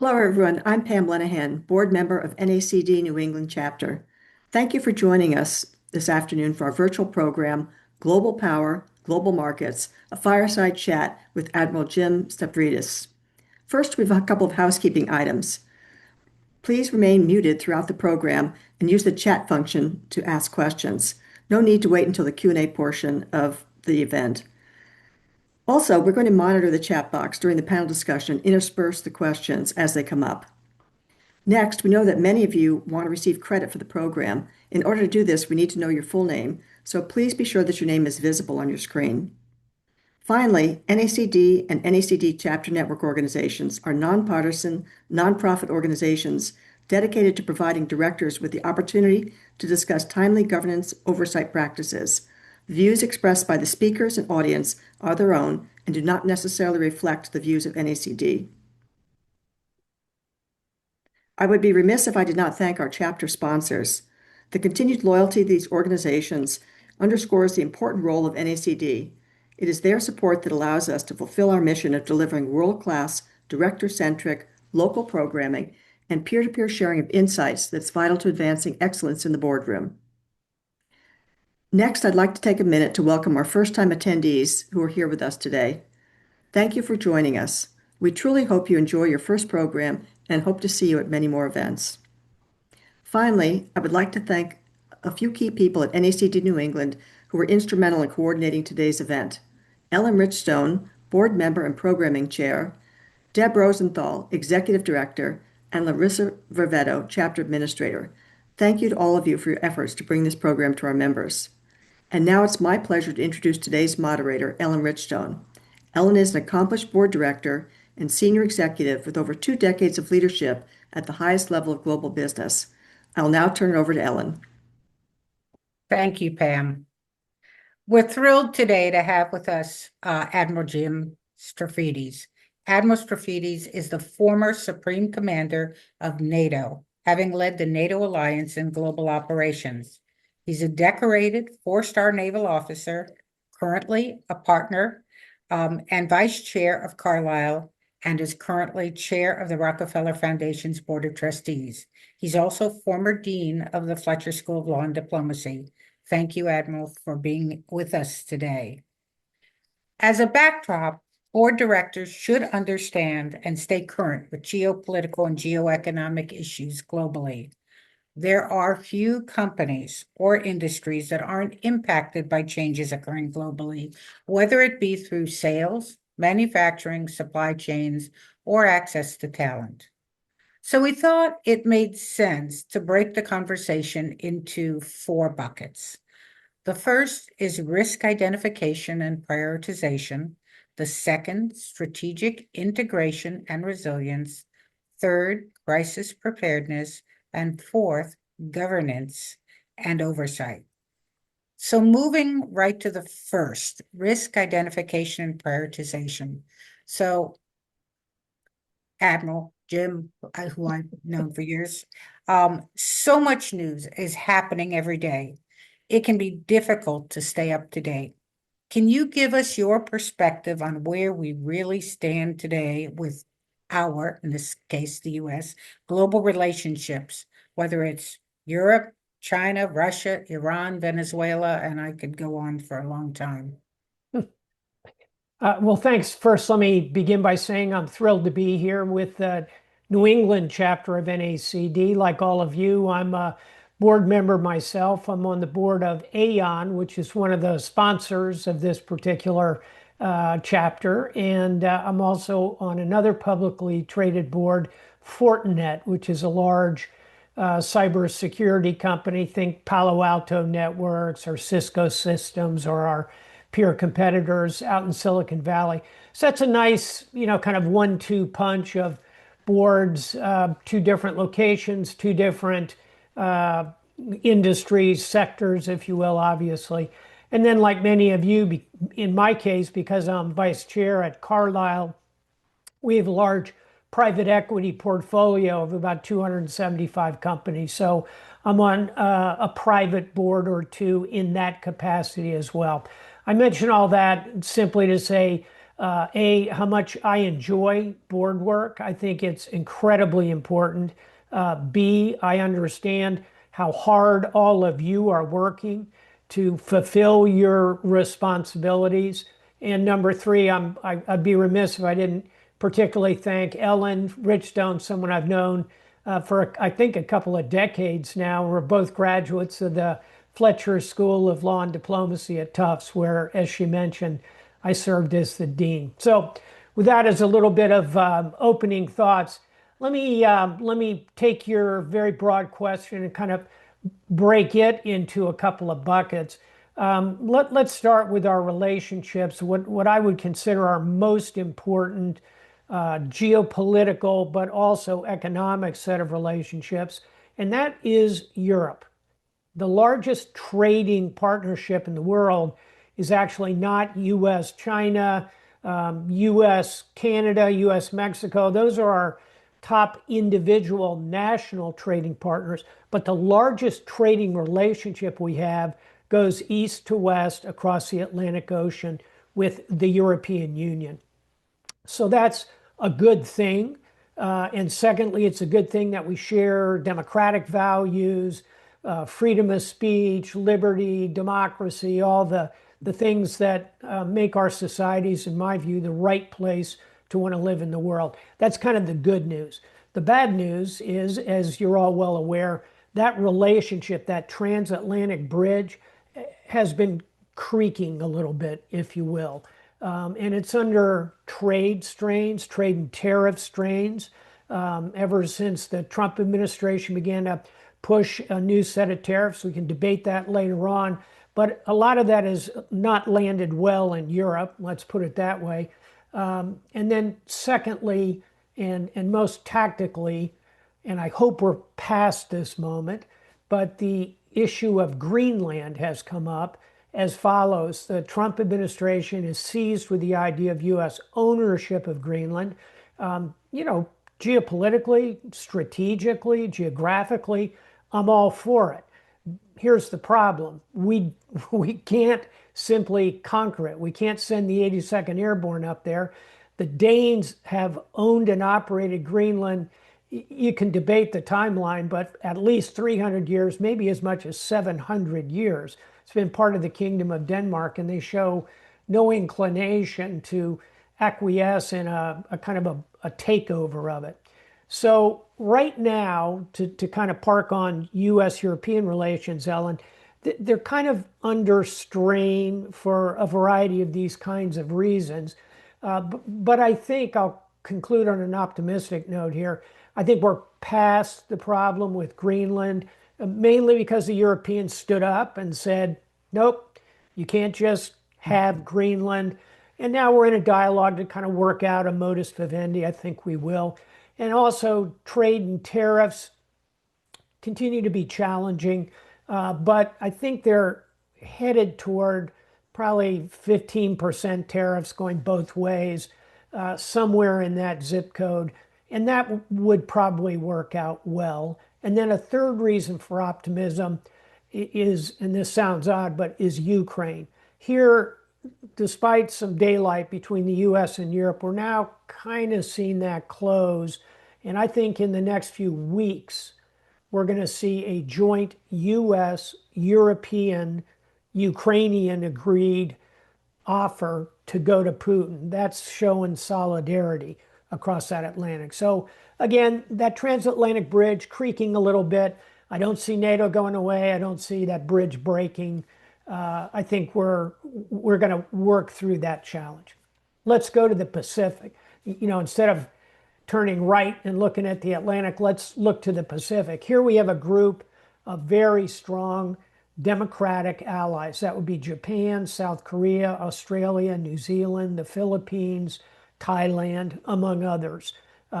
Hello, everyone. I'm Pam Lenahan, board member of NACD New England Chapter. Thank you for joining us this afternoon for our virtual program, Global Power, Global Markets, a fireside chat with Admiral Jim Stavridis. First, we have a couple of housekeeping items. Please remain muted throughout the program and use the chat function to ask questions. No need to wait until the Q&A portion of the event. Also, we're going to monitor the chat box during the panel discussion and intersperse the questions as they come up. Next, we know that many of you want to receive credit for the program. In order to do this, we need to know your full name, so please be sure that your name is visible on your screen. Finally, NACD and NACD chapter network organizations are nonpartisan, nonprofit organizations dedicated to providing directors with the opportunity to discuss timely governance oversight practices. Views expressed by the speakers and audience are their own and do not necessarily reflect the views of NACD. I would be remiss if I did not thank our chapter sponsors. The continued loyalty of these organizations underscores the important role of NACD. It is their support that allows us to fulfill our mission of delivering world-class, director-centric, local programming and peer-to-peer sharing of insights that's vital to advancing excellence in the boardroom. Next, I'd like to take a minute to welcome our first-time attendees who are here with us today. Thank you for joining us. We truly hope you enjoy your first program and hope to see you at many more events. Finally, I would like to thank a few key people at NACD New England who were instrumental in coordinating today's event. Ellen Richstone, board member and programming chair, Deb Rosenthal, executive director, and Larissa Vervetto, chapter administrator. Thank you to all of you for your efforts to bring this program to our members. And now it's my pleasure to introduce today's moderator, Ellen Richstone. Ellen is an accomplished board director and senior executive with over 2 decades of leadership at the highest level of global business. I'll now turn it over to Ellen. Thank you, Pam. We're thrilled today to have with us Admiral Jim Stavridis. Admiral Stavridis is the former Supreme Commander of NATO, having led the NATO alliance in global operations. He's a decorated 4-star naval officer, currently a partner and vice chair of Carlyle, and is currently chair of the Rockefeller Foundation's Board of Trustees. He's also former dean of the Fletcher School of Law and Diplomacy. Thank you, Admiral, for being with us today. As a backdrop, board directors should understand and stay current with geopolitical and geoeconomic issues globally. There are few companies or industries that aren't impacted by changes occurring globally, whether it be through sales, manufacturing, supply chains, or access to talent. So we thought it made sense to break the conversation into 4 buckets. The first is risk identification and prioritization. The second, strategic integration and resilience. Third, crisis preparedness. And fourth, governance and oversight. So moving right to the first, risk identification and prioritization. So Admiral Jim, who I've known for years, so much news is happening every day. It can be difficult to stay up to date. Can you give us your perspective on where we really stand today with our, in this case, the US, global relationships, whether it's Europe, China, Russia, Iran, Venezuela, and I could go on for a long time. Well, thanks. First, let me begin by saying I'm thrilled to be here with the New England chapter of NACD. Like all of you, I'm a board member myself. I'm on the board of Aon, which is one of the sponsors of this particular chapter. And I'm also on another publicly traded board, Fortinet, which is a large cybersecurity company. Think Palo Alto Networks or Cisco Systems or our peer competitors out in Silicon Valley. So that's a nice, kind of 1-2 punch of boards, 2 different locations, 2 different industries, sectors, if you will, obviously. And then like many of you, in my case, because I'm vice chair at Carlyle, we have a large private equity portfolio of about 275 companies. So I'm on a private board or 2 in that capacity as well. I mention all that simply to say how much I enjoy board work. I think it's incredibly important. B, I understand how hard all of you are working to fulfill your responsibilities. And number three, I'd be remiss if I didn't particularly thank Ellen Richstone, someone I've known for, I think, a couple of decades now. We're both graduates of the Fletcher School of Law and Diplomacy at Tufts, where, as she mentioned, I served as the dean. So with that as a little bit of opening thoughts, let me take your very broad question and kind of break it into a couple of buckets. Let's start with our relationships, what I would consider our most important geopolitical, but also economic set of relationships, and that is Europe. The largest trading partnership in the world is actually not US China, US Canada, US Mexico. Those are our top individual national trading partners. But the largest trading relationship we have goes east to west across the Atlantic Ocean with the European Union. So that's a good thing. And secondly, it's a good thing that we share democratic values, freedom of speech, liberty, democracy, all the things that make our societies, in my view, the right place to want to live in the world. That's kind of the good news. The bad news is, as you're all well aware, that relationship, that transatlantic bridge, has been creaking a little bit, if you will. And it's under trade strains, trade and tariff strains, ever since the Trump administration began to push a new set of tariffs. We can debate that later on. But a lot of that has not landed well in Europe, let's put it that way. And then secondly, and most tactically, and I hope we're past this moment, but the issue of Greenland has come up as follows. The Trump administration is seized with the idea of US ownership of Greenland. Geopolitically, strategically, geographically, I'm all for it. Here's the problem. We can't simply conquer it. We can't send the 82nd Airborne up there. The Danes have owned and operated Greenland. You can debate the timeline, but at least 300 years, maybe as much as 700 years. It's been part of the Kingdom of Denmark, and they show no inclination to acquiesce in a kind of a takeover of it. So right now, to kind of park on US-European relations, Ellen, they're kind of under strain for a variety of these kinds of reasons. But I think I'll conclude on an optimistic note here. I think we're past the problem with Greenland, mainly because the Europeans stood up and said, nope, you can't just have Greenland. And now we're in a dialogue to kind of work out a modus vivendi. I think we will. And also trade and tariffs continue to be challenging, but I think they're headed toward probably 15% tariffs going both ways, somewhere in that zip code. And that would probably work out well. And then a third reason for optimism is, and this sounds odd, but is Ukraine. Here, despite some daylight between the US and Europe, we're now kind of seeing that close. And I think in the next few weeks, we're going to see a joint US, European, Ukrainian agreed offer to go to Putin. That's showing solidarity across that Atlantic. So again, that transatlantic bridge creaking a little bit. I don't see NATO going away. I don't see that bridge breaking. I think we're going to work through that challenge. Let's go to the Pacific. Instead of turning right and looking at the Atlantic, let's look to the Pacific. Here we have a group of very strong democratic allies. That would be Japan, South Korea, Australia, New Zealand, the Philippines, Thailand, among others.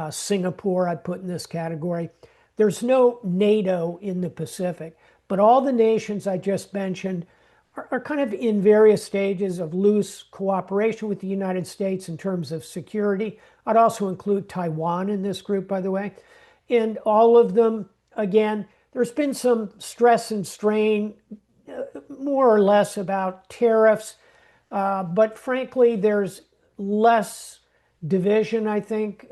Singapore, I'd put in this category. There's no NATO in the Pacific, but all the nations I just mentioned are kind of in various stages of loose cooperation with the United States in terms of security. I'd also include Taiwan in this group, by the way. And all of them, again, there's been some stress and strain, more or less about tariffs. But frankly, there's less division, I think,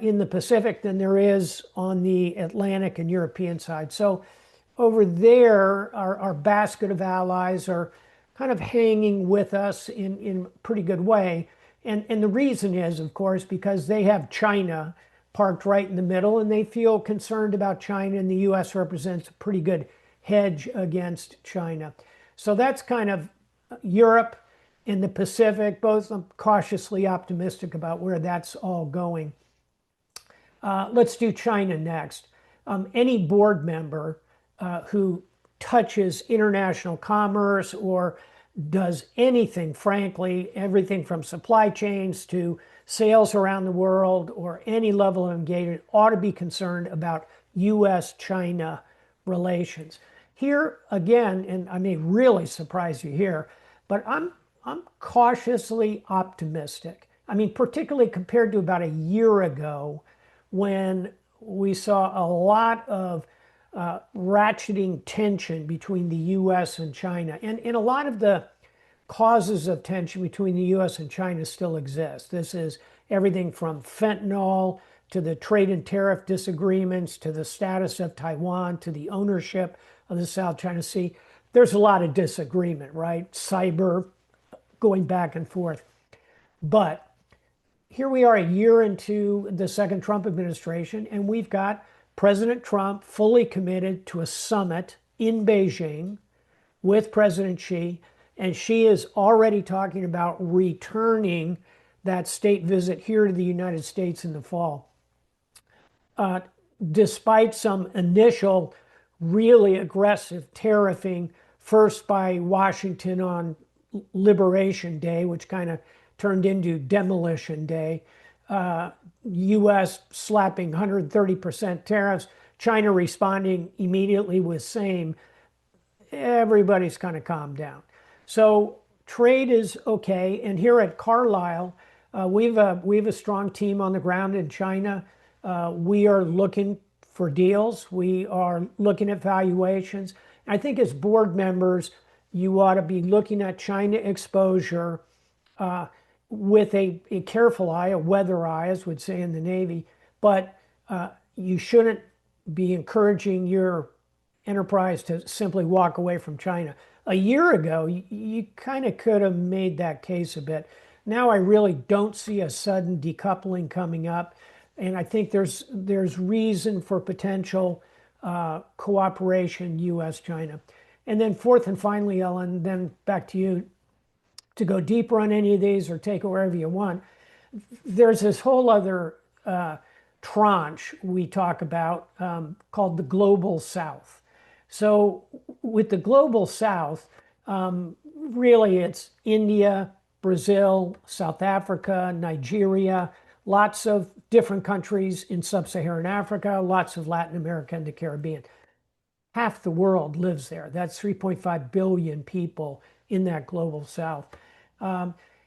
in the Pacific than there is on the Atlantic and European side. So over there, our basket of allies are kind of hanging with us in a pretty good way. And the reason is, of course, because they have China parked right in the middle, and they feel concerned about China, and the U.S. represents a pretty good hedge against China. So that's kind of Europe and the Pacific, both. I'm cautiously optimistic about where that's all going. Let's do China next. Any board member who touches international commerce or does anything, frankly, everything from supply chains to sales around the world or any level of engagement ought to be concerned about U.S.-China relations. Here again, and I may really surprise you here, but I'm cautiously optimistic. I mean, particularly compared to about a year ago when we saw a lot of ratcheting tension between the U.S. and China. And a lot of the causes of tension between the U.S. and China still exist. This is everything from fentanyl to the trade and tariff disagreements to the status of Taiwan to the ownership of the South China Sea. There's a lot of disagreement, right? Cyber going back and forth. But here we are a year into the second Trump administration, and we've got President Trump fully committed to a summit in Beijing with President Xi, and Xi is already talking about returning that state visit here to the United States in the fall. Despite some initial really aggressive tariffing, first by Washington on Liberation Day, which kind of turned into Demolition Day, U.S. slapping 130% tariffs, China responding immediately with same, everybody's kind of calmed down. So trade is okay. And here at Carlisle, we have a strong team on the ground in China. We are looking for deals. We are looking at valuations. I think as board members, you ought to be looking at China exposure with a careful eye, a weather eye, as would say in the Navy. But you shouldn't be encouraging your enterprise to simply walk away from China. A year ago, you kind of could have made that case a bit. Now I really don't see a sudden decoupling coming up. And I think there's reason for potential cooperation, U.S.-China. And then fourth and finally, Ellen, then back to you to go deeper on any of these or take it wherever you want. There's this whole other tranche we talk about called the Global South. So with the Global South, really it's India, Brazil, South Africa, Nigeria, lots of different countries in sub-Saharan Africa, lots of Latin America and the Caribbean. Half the world lives there. That's 3.5 billion people in that Global South.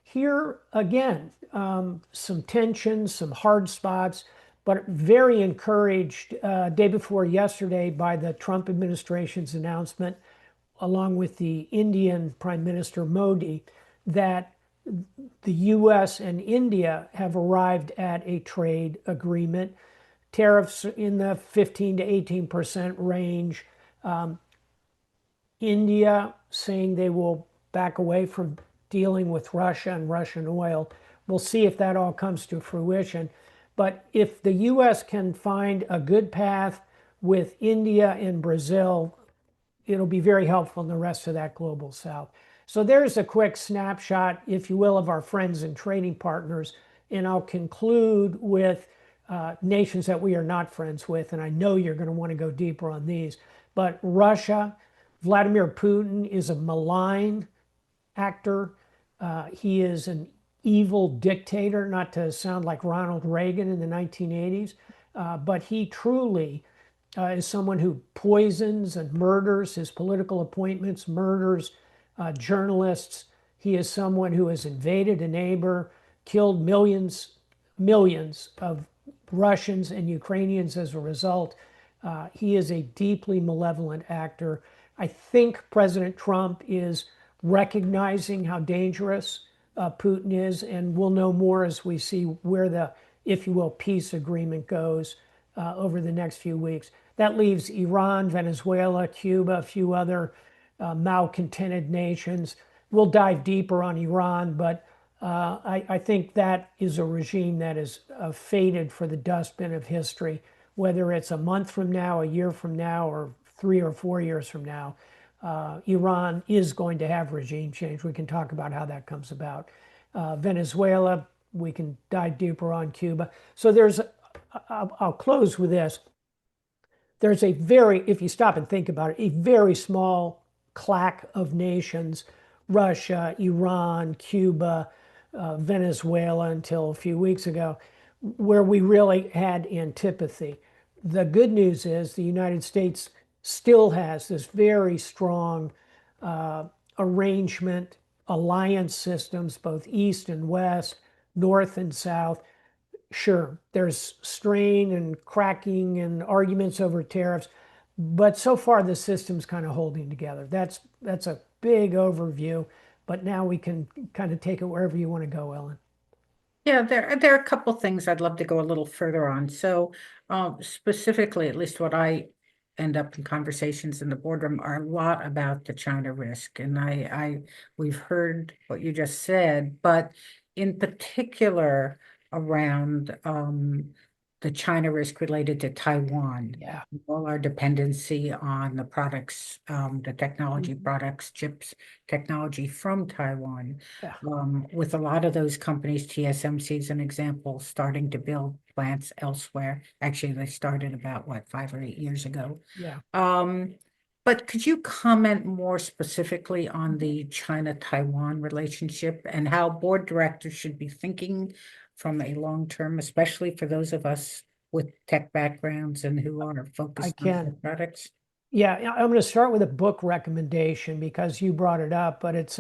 Here, again, some tensions, some hard spots, but very encouraged day before yesterday by the Trump administration's announcement, along with the Indian Prime Minister Modi, that the U.S. and India have arrived at a trade agreement. Tariffs in the 15 to 18% range. India saying they will back away from dealing with Russia and Russian oil. We'll see if that all comes to fruition. But if the U.S. can find a good path with India and Brazil, it'll be very helpful in the rest of that Global South. So there's a quick snapshot, if you will, of our friends and trading partners. And I'll conclude with nations that we are not friends with. And I know you're going to want to go deeper on these. But Russia, Vladimir Putin is a malign actor. He is an evil dictator, not to sound like Ronald Reagan in the 1980s, but he truly is someone who poisons and murders his political appointments, murders journalists. He is someone who has invaded a neighbor, killed millions of Russians and Ukrainians as a result. He is a deeply malevolent actor. I think President Trump is recognizing how dangerous Putin is, and we'll know more as we see where the, if you will, peace agreement goes over the next few weeks. That leaves Iran, Venezuela, Cuba, a few other malcontented nations. We'll dive deeper on Iran, but I think that is a regime that is fated for the dustbin of history, whether it's a month from now, a year from now, or 3 or 4 years from now. Iran is going to have regime change. We can talk about how that comes about. Venezuela, we can dive deeper on Cuba. So I'll close with this. There's a very, if you stop and think about it, a very small clack of nations, Russia, Iran, Cuba, Venezuela until a few weeks ago, where we really had antipathy. The good news is the United States still has this very strong arrangement, alliance systems, both East and West, North and South. Sure, there's strain and cracking and arguments over tariffs, but so far the system's kind of holding together. That's a big overview, but now we can kind of take it wherever you want to go, Ellen. Yeah, there are a couple things I'd love to go a little further on. So, specifically, at least what I end up in conversations in the boardroom are a lot about the China risk, and we've heard what you just said, but in particular around the China risk related to Taiwan. Yeah. All our dependency on the products, the technology products, chips, technology from Taiwan. Yeah. With a lot of those companies, TSMC is an example, starting to build plants elsewhere. Actually, they started about, 5 or 8 years ago. Yeah. But could you comment more specifically on the China-Taiwan relationship and how board directors should be thinking from a long term, especially for those of us with tech backgrounds and who are focused on tech products? Yeah, I'm going to start with a book recommendation because you brought it up, but it's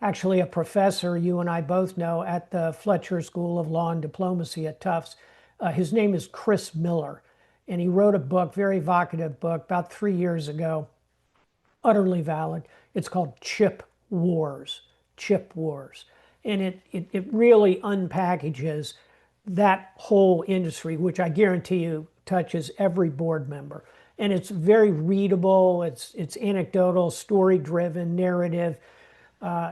actually a professor you and I both know at the Fletcher School of Law and Diplomacy at Tufts. His name is Chris Miller, and he wrote a book, very evocative book, about 3 years ago, utterly valid. It's called Chip Wars. Chip Wars. And it really unpackages that whole industry, which I guarantee you touches every board member. And it's very readable, it's anecdotal, story driven, narrative.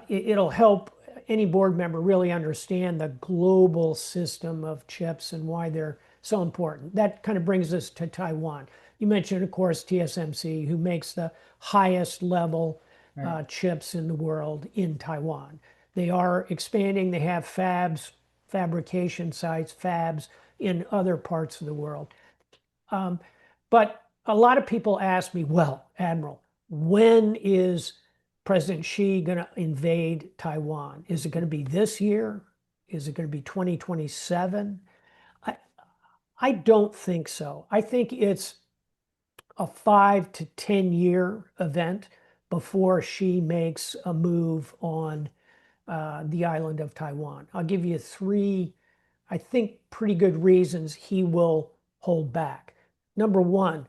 It'll help any board member really understand the global system of chips and why they're so important. That kind of brings us to Taiwan. You mentioned, of course, TSMC, who makes the highest level chips in the world in Taiwan. They are expanding. They have fabs, fabrication sites, fabs in other parts of the world. But a lot of people ask me, well, Admiral, when is President Xi going to invade Taiwan? Is it going to be this year? Is it going to be 2027? I don't think so. I think it's a 5 to 10 year event before Xi makes a move on the island of Taiwan. I'll give you 3, I think, pretty good reasons he will hold back. Number one,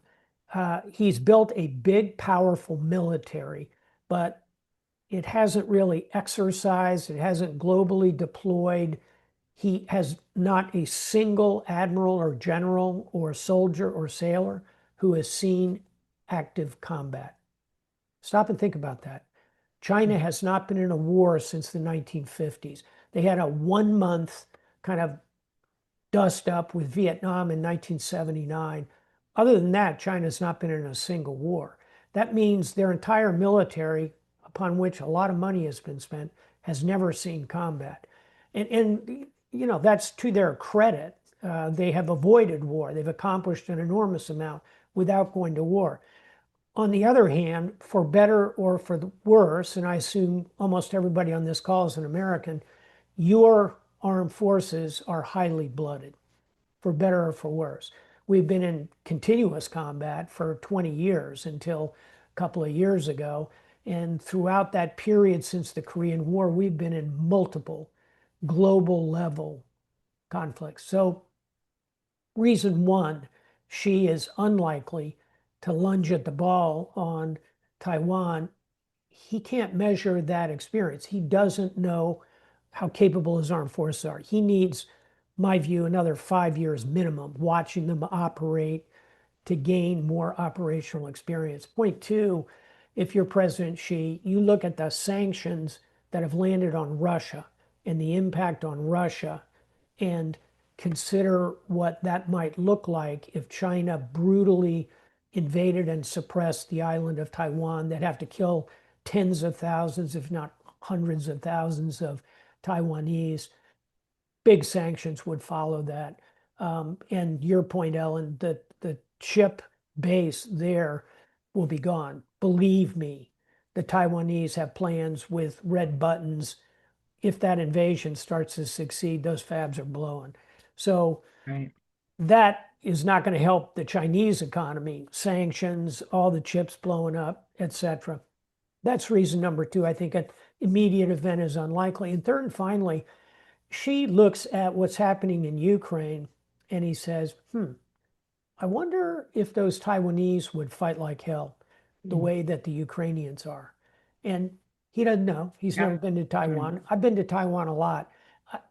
he's built a big, powerful military, but it hasn't really exercised, it hasn't globally deployed. He has not a single admiral or general or soldier or sailor who has seen active combat. Stop and think about that. China has not been in a war since the 1950s. They had a 1-month kind of dust up with Vietnam in 1979. Other than that, China's not been in a single war. That means their entire military, upon which a lot of money has been spent, has never seen combat. And you know, that's to their credit. They have avoided war. They've accomplished an enormous amount without going to war. On the other hand, for better or for the worse, and I assume almost everybody on this call is an American, your armed forces are highly blooded, for better or for worse. We've been in continuous combat for 20 years until a couple of years ago. And throughout that period since the Korean War, we've been in multiple global level conflicts. So reason one, Xi is unlikely to lunge at the ball on Taiwan. He can't measure that experience. He doesn't know how capable his armed forces are. He needs, my view, another 5 years minimum watching them operate to gain more operational experience. Point two, if you're President Xi, you look at the sanctions that have landed on Russia and the impact on Russia and consider what that might look like if China brutally invaded and suppressed the island of Taiwan. They'd have to kill tens of thousands, if not hundreds of thousands of Taiwanese. Big sanctions would follow that. And your point, Ellen, that the chip base there will be gone. Believe me, the Taiwanese have plans with red buttons. If that invasion starts to succeed, those fabs are blowing. So Right. that is not going to help the Chinese economy. Sanctions, all the chips blowing up, etc. That's reason number two. I think an immediate event is unlikely. And third and finally, Xi looks at what's happening in Ukraine and he says, I wonder if those Taiwanese would fight like hell the Mm. way that the Ukrainians are. And he doesn't know. He's never Yep. been to Taiwan. I've been to Taiwan a lot.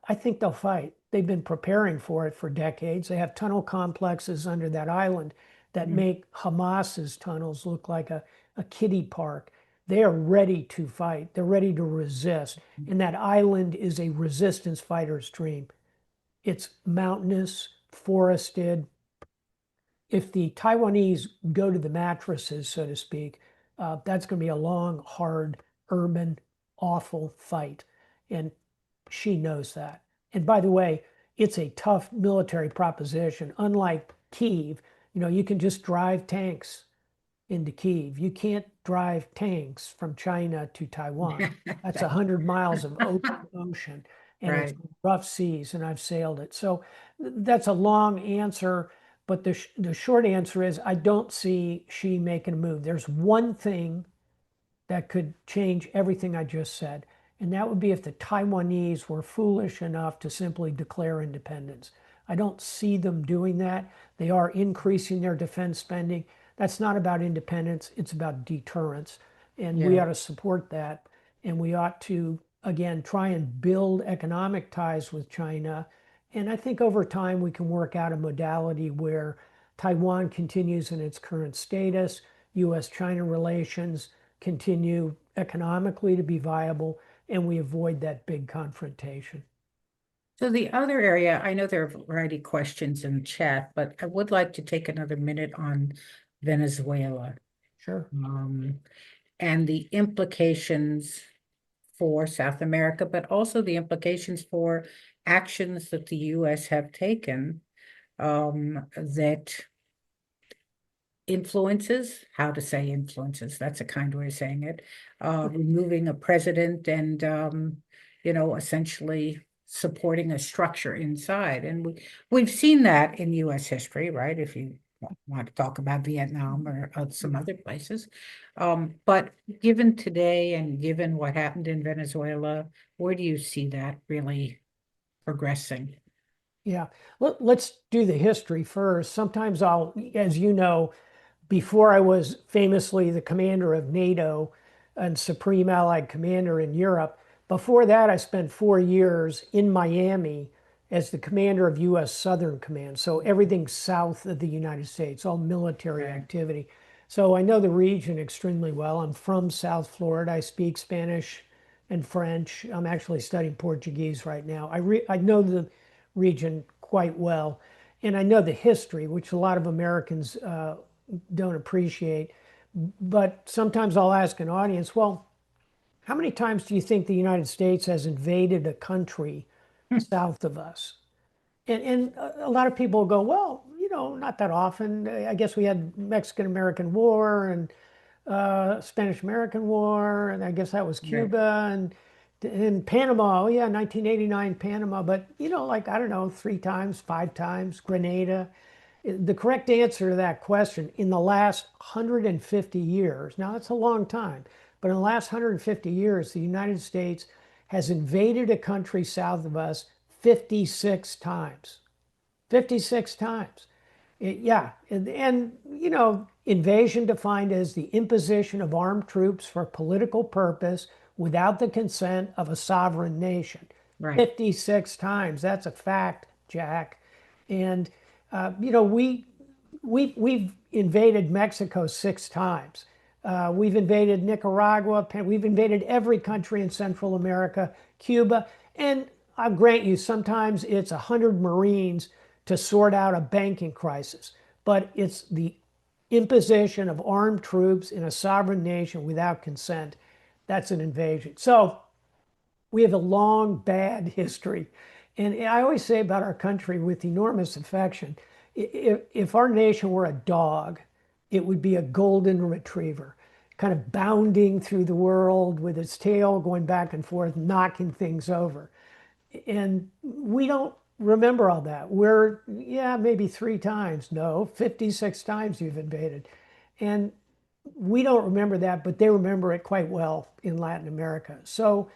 I think they'll fight. They've been preparing for it for decades. They have tunnel complexes under that island that Mm. make Hamas's tunnels look like a kiddie park. They are ready to fight. They're ready to resist. And that island is a resistance fighter's dream. It's mountainous, forested. If the Taiwanese go to the mattresses, so to speak, that's going to be a long, hard, urban, awful fight. And she knows that. And by the way, it's a tough military proposition. Unlike Kyiv, you can just drive tanks into Kyiv. You can't drive tanks from China to Taiwan. That's 100 miles of open ocean, and it's Right. rough seas, and I've sailed it. So that's a long answer, but the short answer is I don't see Xi making a move. There's one thing that could change everything I just said, and that would be if the Taiwanese were foolish enough to simply declare independence. I don't see them doing that. They are increasing their defense spending. That's not about independence, it's about deterrence. And we Yeah. ought to support that. And we ought to, again, try and build economic ties with China. And I think over time we can work out a modality where Taiwan continues in its current status, US China relations continue economically to be viable, and we avoid that big confrontation. So the other area, I know there are already questions in the chat, but I would like to take another minute on Venezuela, Sure. And the implications for South America, but also the implications for actions that the US have taken that influences, how to say influences, that's a kind way of saying it, removing a president and, essentially supporting a structure inside. And we've seen that in US history, right? If you want to talk about Vietnam or some other places. But given today and given what happened in Venezuela, where do you see that really progressing? Yeah. Let's do the history first. Sometimes as you know, before I was famously the commander of NATO and Supreme Allied Commander in Europe, before that, I spent 4 years in Miami as the commander of U.S. Southern Command. So everything south of the United States, all military Right. activity. So I know the region extremely well. I'm from South Florida. I speak Spanish and French. I'm actually studying Portuguese right now. I know the region quite well. And I know the history, which a lot of Americans don't appreciate. But sometimes I'll ask an audience, well, how many times do you think the United States has invaded a country south of us? And a lot of people go, well, not that often. I guess we had Mexican-American War and Spanish-American War, and I guess that was Right. Cuba and in Panama. Oh yeah, 1989 Panama. But like I don't know, 3 times, 5 times, Grenada. The correct answer to that question in the last 150 years, now that's a long time, but in the last 150 years, the United States has invaded a country south of us 56 times. 56 times. Yeah. And invasion defined as the imposition of armed troops for political purpose without the consent of a sovereign nation. Right. 56 times. That's a fact, Jack. And you know, we've invaded Mexico 6 times. We've invaded Nicaragua. We've invaded every country in Central America, Cuba. And I'll grant you, sometimes it's 100 Marines to sort out a banking crisis. But it's the imposition of armed troops in a sovereign nation without consent. That's an invasion. So we have a long bad history. And I always say about our country with enormous affection, if our nation were a dog, it would be a golden retriever, kind of bounding through the world with its tail going back and forth, knocking things over. And we don't remember all that. We're, yeah, maybe 3 times. No, 56 times you've invaded. And we don't remember that, but they remember it quite well in Latin America. So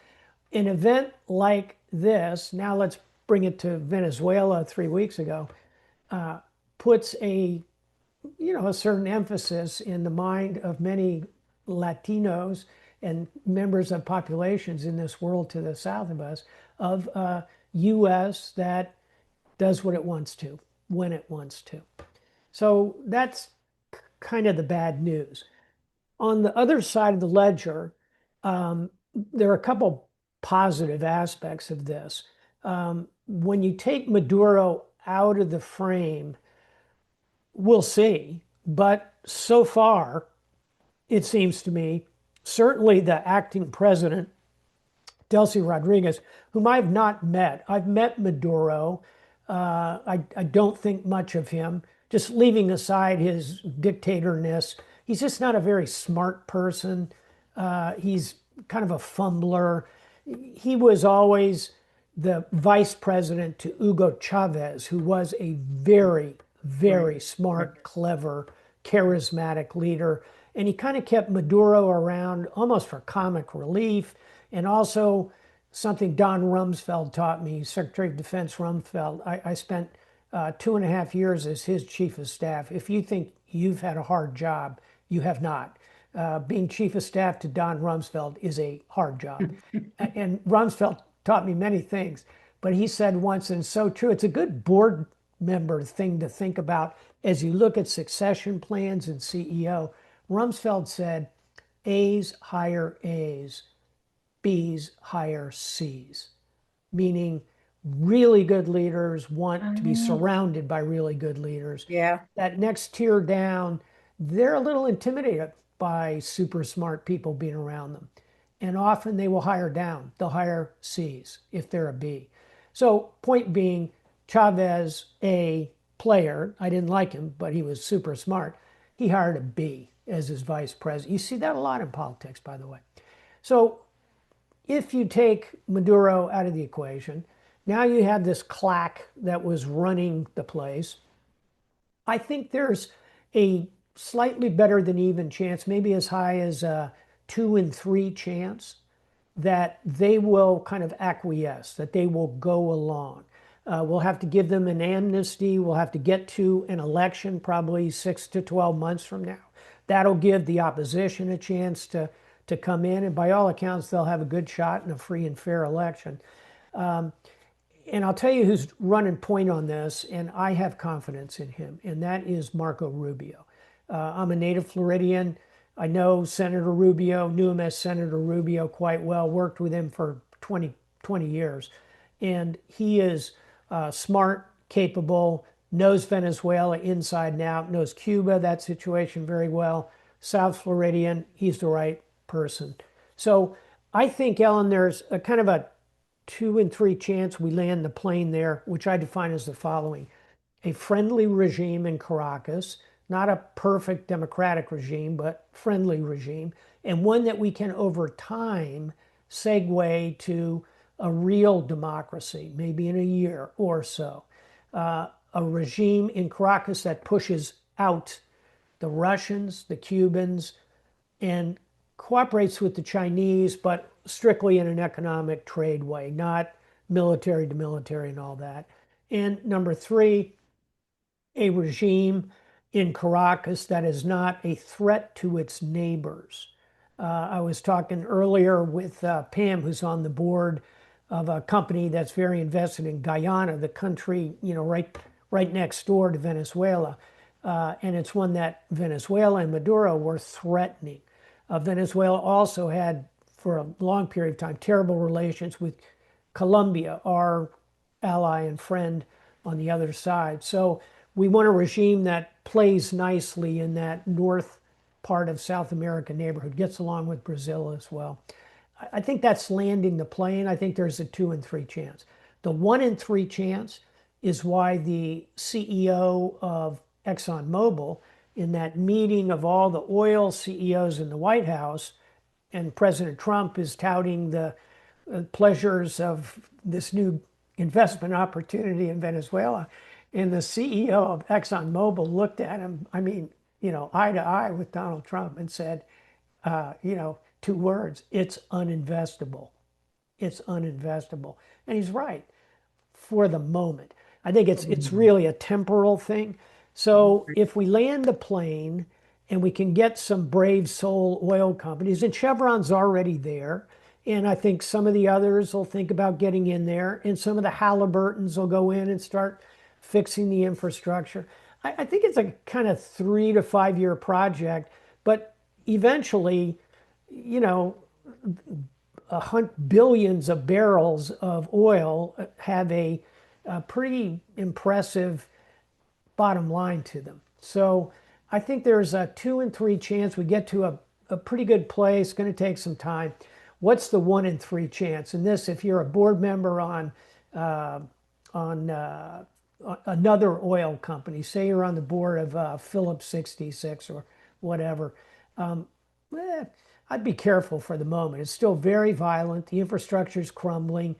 an event like this, now let's bring it to Venezuela 3 weeks ago, puts a certain emphasis in the mind of many Latinos and members of populations in this world to the south of us of U.S. that does what it wants to, when it wants to. So that's kind of the bad news. On the other side of the ledger, there are a couple positive aspects of this. When you take Maduro out of the frame, we'll see. But so far, it seems to me, certainly the acting president, Delcy Rodriguez, whom I've not met. I've met Maduro. I don't think much of him, just leaving aside his dictatorness. He's just not a very smart person. He's kind of a fumbler. He was always the vice president to Hugo Chavez, who was a very, very smart, clever, charismatic leader. And he kind of kept Maduro around almost for comic relief. And also something Don Rumsfeld taught me, Secretary of Defense Rumsfeld. I spent 2.5 years as his chief of staff. If you think you've had a hard job, you have not. Being chief of staff to Don Rumsfeld is a hard job. And Rumsfeld taught me many things, but he said once, and it's so true, it's a good board member thing to think about as you look at succession plans and CEO. Rumsfeld said, A's hire A's, B's hire C's, meaning really good leaders want to be surrounded by really good leaders. Yeah. That next tier down, they're a little intimidated by super smart people being around them. And often they will hire down. They'll hire C's if they're a B. So point being, Chavez, a player, I didn't like him, but he was super smart. He hired a B as his vice president. You see that a lot in politics, by the way. So if you take Maduro out of the equation, now you have this claque that was running the place. I think there's a slightly better than even chance, maybe as high as a 2 in 3 chance that they will kind of acquiesce, that they will go along. We'll have to give them an amnesty. We'll have to get to an election probably 6 to 12 months from now. That'll give the opposition a chance to come in. And by all accounts, they'll have a good shot in a free and fair election. And I'll tell you who's running point on this, and I have confidence in him, and that is Marco Rubio. I'm a native Floridian. I know Senator Rubio, knew him as Senator Rubio quite well, worked with him for 20 years. And he is smart, capable, knows Venezuela inside and out, knows Cuba, that situation very well. South Floridian, he's the right person. So I think, Ellen, there's a kind of a 2 in 3 chance we land the plane there, which I define as the following: a friendly regime in Caracas, not a perfect democratic regime, but friendly regime, and one that we can over time segue to a real democracy, maybe in a year or so. A regime in Caracas that pushes out the Russians, the Cubans, and cooperates with the Chinese, but strictly in an economic trade way, not military to military and all that. And number 3, a regime in Caracas that is not a threat to its neighbors. I was talking earlier with Pam, who's on the board of a company that's very invested in Guyana, the country, right next door to Venezuela. And it's one that Venezuela and Maduro were threatening. Venezuela also had, for a long period of time, terrible relations with Colombia, our ally and friend on the other side. So we want a regime that plays nicely in that north part of South America neighborhood, gets along with Brazil as well. I think that's landing the plane. I think there's a 2 in 3 chance. The 1 in 3 chance is why the CEO of ExxonMobil, in that meeting of all the oil CEOs in the White House, and President Trump is touting the pleasures of this new investment opportunity in Venezuela. And the CEO of ExxonMobil looked at him, eye to eye with Donald Trump and said, 2 words, it's uninvestable. It's uninvestable. And he's right for the moment. I think it's really a temporal thing. So if we land the plane and we can get some brave soul oil companies, and Chevron's already there, and I think some of the others will think about getting in there, and some of the Halliburtons will go in and start fixing the infrastructure. I think it's a kind of 3 to 5 year project, but eventually, you know, billions of barrels of oil have a pretty impressive bottom line to them. So I think there's a 2 in 3 chance we get to a pretty good place. It's going to take some time. What's the 1 in 3 chance? And this, if you're a board member on another oil company, say you're on the board of Phillips 66 or whatever, I'd be careful for the moment. It's still very violent. The infrastructure is crumbling.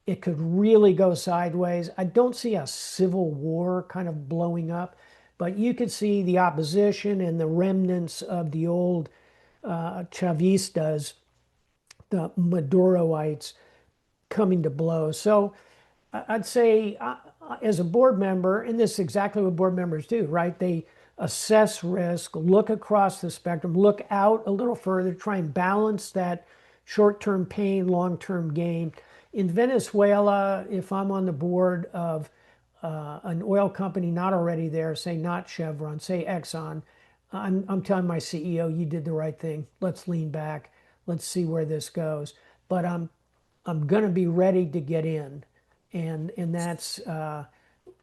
It could really go sideways. I don't see a civil war kind of blowing up, but you could see the opposition and the remnants of the old Chavistas, the Maduroites, coming to blows. So I'd say, as a board member, and this is exactly what board members do, right? They assess risk, look across the spectrum, look out a little further, try and balance that short-term pain, long-term gain. In Venezuela, if I'm on the board of an oil company not already there, say not Chevron, say Exxon, I'm telling my CEO, you did the right thing. Let's lean back. Let's see where this goes. But I'm going to be ready to get in, and that's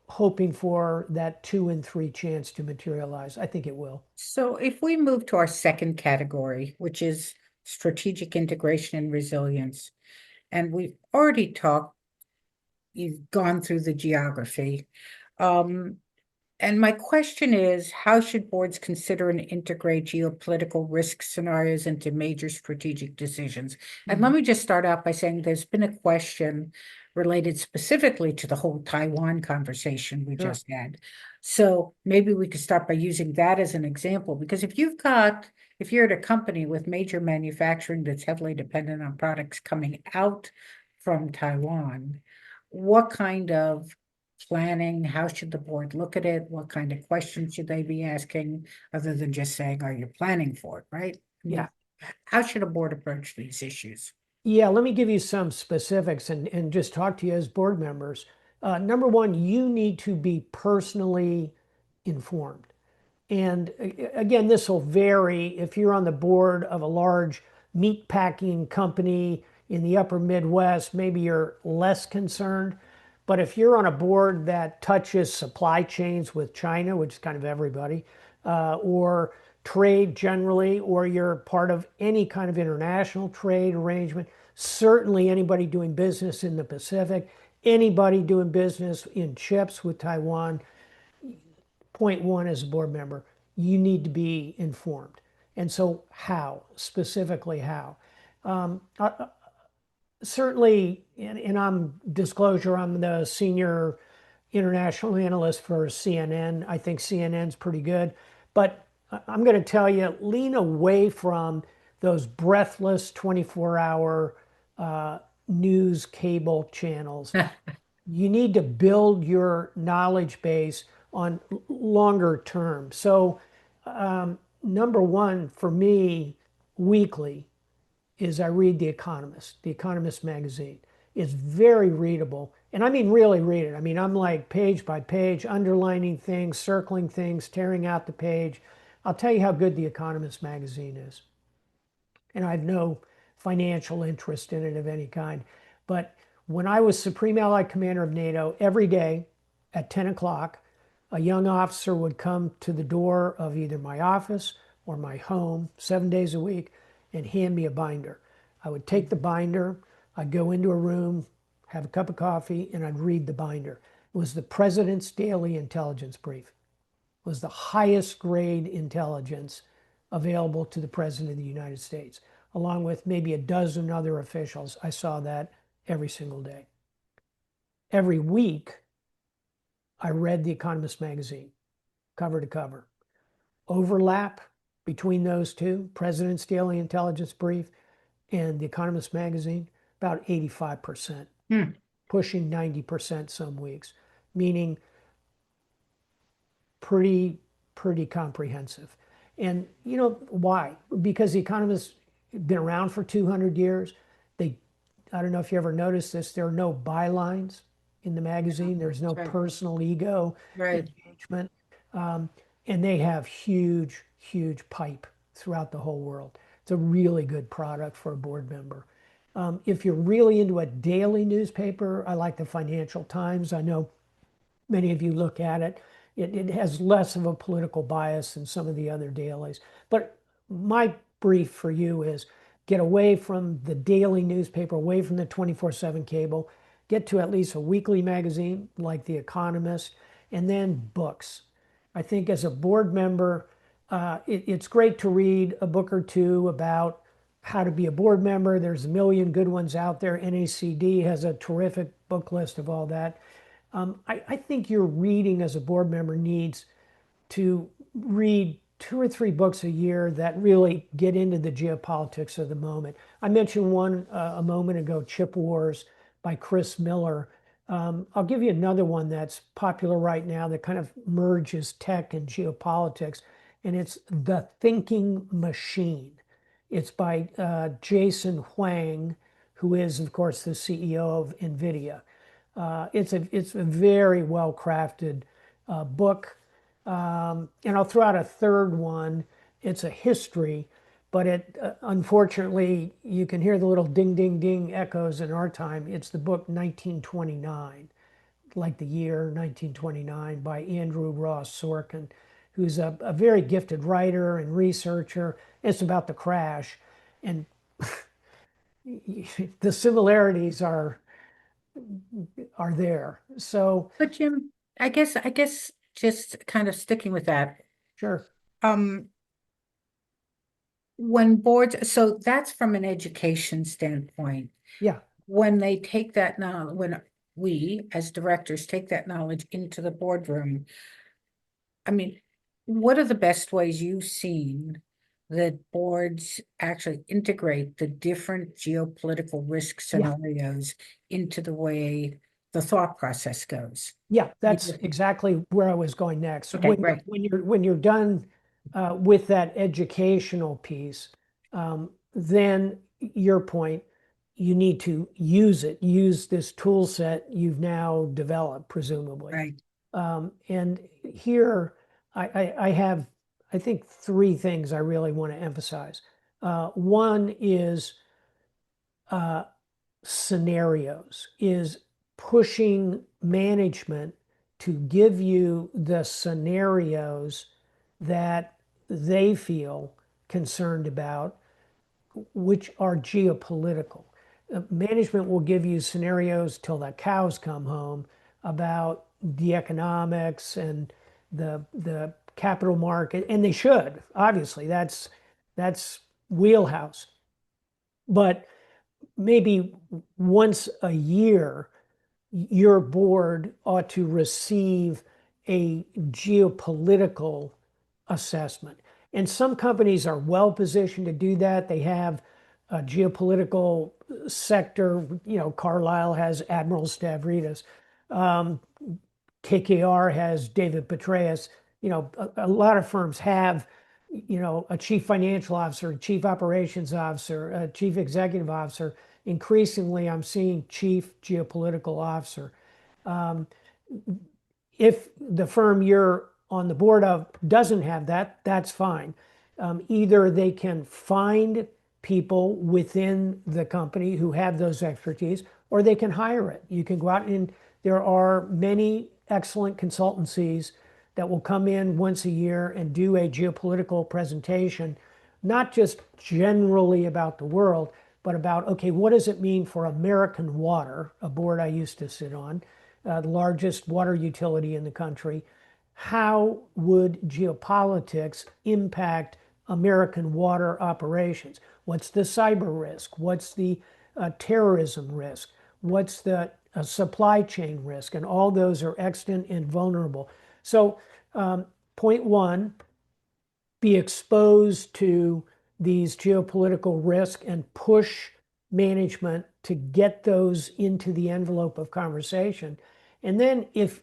hoping for that 2 in 3 chance to materialize. I think it will. So if we move to our second category, which is strategic integration and resilience, and we've already talked, you've gone through the geography. And my question is, how should boards consider and integrate geopolitical risk scenarios into major strategic decisions? And let me just start out by saying there's been a question related specifically to the whole Taiwan conversation we just had. So maybe we could start by using that as an example, because if you're at a company with major manufacturing that's heavily dependent on products coming out from Taiwan, what kind of planning, how should the board look at it? What kind of questions should they be asking, other than just saying, are you planning for it, right? Yeah. How should a board approach these issues? Yeah, let me give you some specifics and just talk to you as board members. Number one, you need to be personally informed. And again, this will vary. If you're on the board of a large meat packing company in the upper Midwest, maybe you're less concerned. But if you're on a board that touches supply chains with China, which is kind of everybody, or trade generally, or you're part of any kind of international trade arrangement, certainly anybody doing business in the Pacific, anybody doing business in chips with Taiwan, point one as a board member, you need to be informed. And so how, specifically how? Certainly, and I'm disclosure, I'm the senior international analyst for CNN. I think CNN's pretty good, but I'm going to tell you, lean away from those breathless 24-hour news cable channels. You need to build your knowledge base on longer term. So, number one for me, weekly, is I read The Economist magazine. It's very readable. And I mean, really read it. I mean, I'm like page by page, underlining things, circling things, tearing out the page. I'll tell you how good The Economist magazine is. And I have no financial interest in it of any kind. But when I was Supreme Allied Commander of NATO, every day at 10 o'clock, a young officer would come to the door of either my office or my home 7 days a week and hand me a binder. I would take the binder, I'd go into a room, have a cup of coffee, and I'd read the binder. It was the President's Daily Intelligence Brief. It was the highest grade intelligence available to the President of the United States, along with maybe a dozen other officials. I saw that every single day. Every week, I read The Economist magazine, cover to cover. Overlap between those two, President's Daily Intelligence Brief and The Economist magazine, about 85%, pushing 90% some weeks, meaning pretty comprehensive. And you know why? Because The Economist been around for 200 years. They, I don't know if you ever noticed this, there are no bylines in the magazine. There's no personal ego engagement. And they have huge pipe throughout the whole world. It's a really good product for a board member. If you're really into a daily newspaper, I like the Financial Times. I know many of you look at it. It has less of a political bias than some of the other dailies. But my brief for you is get away from the daily newspaper, away from the 24/7 cable, get to at least a weekly magazine like The Economist, and then books. I think as a board member, it's great to read a book or two about how to be a board member. There's a million good ones out there. NACD has a terrific book list of all that. I think your reading as a board member needs to read 2 or 3 books a year that really get into the geopolitics of the moment. I mentioned one a moment ago, Chip Wars by Chris Miller. I'll give you another one that's popular right now that kind of merges tech and geopolitics, and it's The Thinking Machine. It's by Jason Huang, who is, of course, the CEO of NVIDIA. It's a very well crafted book. And I'll throw out a third one. It's a history, but it unfortunately you can hear the little ding ding ding echoes in our time. It's the book 1929, like the year 1929 by Andrew Ross Sorkin, who's a very gifted writer and researcher. It's about the crash, and the similarities are there. So, But Jim, I guess just kind of sticking with that. sure. When boards, so that's from an education standpoint. Yeah. When they take that knowledge, when we as directors take that knowledge into the boardroom, I mean, what are the best ways you've seen that boards actually integrate the different geopolitical risk scenarios into the way the thought process goes? Yeah, that's exactly where I was going next. Okay, great. When you're done with that educational piece, then your point, you need to use it. Use this tool set you've now developed, presumably. Right. And here I have, I think, 3 things I really want to emphasize. One is scenarios, is pushing management to give you the scenarios that they feel concerned about, which are geopolitical. Management will give you scenarios till the cows come home about the economics and the capital market, and they should, obviously, that's wheelhouse. But maybe once a year, your board ought to receive a geopolitical assessment. And some companies are well positioned to do that. They have a geopolitical sector. You know, Carlyle has Admiral Stavridis. KKR has David Petraeus. You know, a lot of firms have, you know, a chief financial officer, a chief operations officer, a chief executive officer. increasingly I'm seeing chief geopolitical officer. Um, if the firm you're on the board of doesn't have that, that's fine. Either they can find people within the company who have those expertise, or they can hire it. You can go out and there are many excellent consultancies that will come in once a year and do a geopolitical presentation, not just generally about the world, but about, okay, what does it mean for American Water, a board I used to sit on, the largest water utility in the country? How would geopolitics impact American water operations? What's the cyber risk? What's the terrorism risk? What's the supply chain risk? And all those are extant and vulnerable. So, point one, be exposed to these geopolitical risks and push management to get those into the envelope of conversation. And then if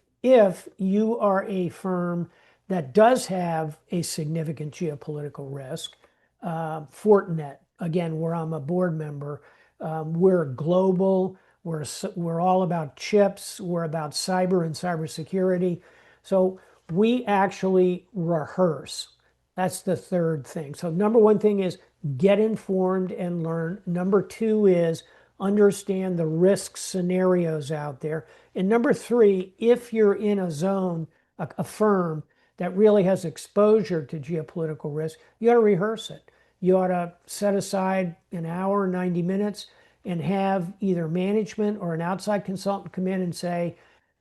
you are a firm that does have a significant geopolitical risk, Fortinet, again, where I'm a board member, we're global. We're all about chips. We're about cyber and cybersecurity. So we actually rehearse. That's the third thing. So number one thing is get informed and learn. Number two is understand the risk scenarios out there. And number three, if you're in a zone, a firm that really has exposure to geopolitical risk, you ought to rehearse it. You ought to set aside an hour, 90 minutes, and have either management or an outside consultant come in and say,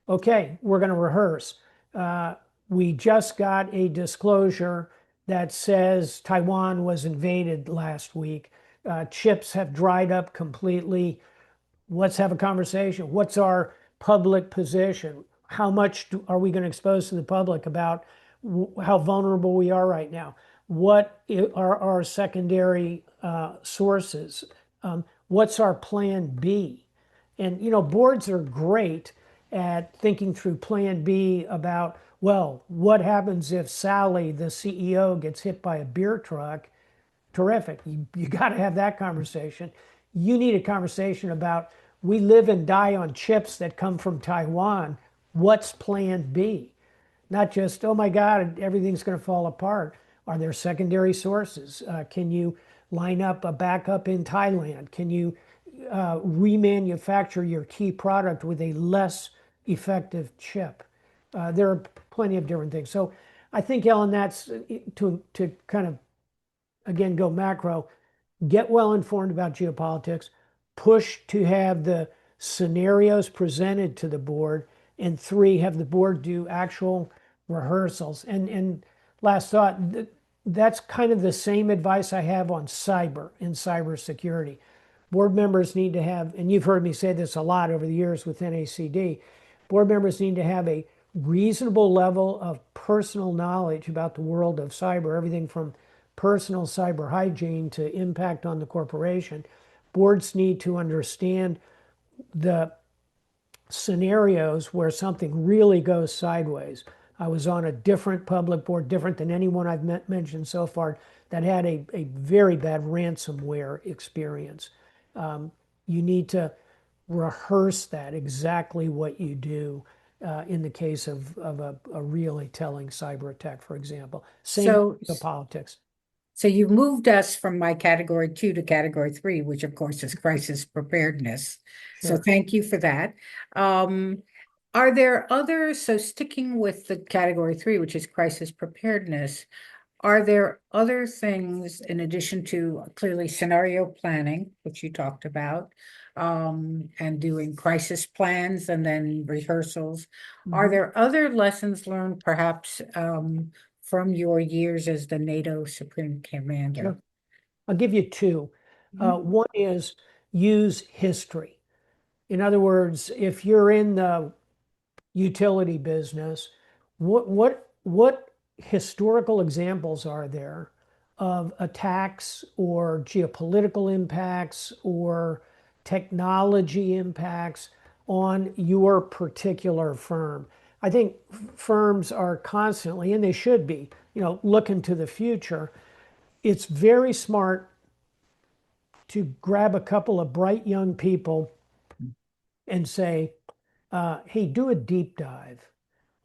okay, we're going to rehearse. We just got a disclosure that says Taiwan was invaded last week. Chips have dried up completely. Let's have a conversation. What's our public position? How much are we going to expose to the public about how vulnerable we are right now? What are our secondary sources? What's our plan B? And boards are great at thinking through plan B about, well, what happens if Sally, the CEO, gets hit by a beer truck? Terrific. You got to have that conversation. You need a conversation about, we live and die on chips that come from Taiwan. What's plan B? Not just, oh my God, everything's going to fall apart. Are there secondary sources? Can you line up a backup in Thailand? Can you remanufacture your key product with a less effective chip? There are plenty of different things. So I think, Ellen, that's to kind of, again, go macro, get well informed about geopolitics, push to have the scenarios presented to the board, and three, have the board do actual rehearsals. And last thought, that's kind of the same advice I have on cyber and cybersecurity. Board members need to have, and you've heard me say this a lot over the years with NACD, board members need to have a reasonable level of personal knowledge about the world of cyber, everything from personal cyber hygiene to impact on the corporation. Boards need to understand the scenarios where something really goes sideways. I was on a different public board, different than anyone I've mentioned so far, that had a very bad ransomware experience. You need to rehearse that, exactly what you do in the case of a really telling cyber attack, for example. Same So, with politics. so you've moved us from my category 2 to category 3, which of course is crisis preparedness. So Sure. thank you for that. Are there others, so sticking with the category 3, which is crisis preparedness, are there other things in addition to clearly scenario planning, which you talked about, and doing crisis plans and then rehearsals? Are there other lessons learned perhaps from your years as the NATO Supreme Commander? Sure. I'll give you two. One is use history. In other words, if you're in the utility business, what historical examples are there of attacks or geopolitical impacts or technology impacts on your particular firm? I think firms are constantly, and they should be, looking to the future. It's very smart to grab a couple of bright young people and say, hey, do a deep dive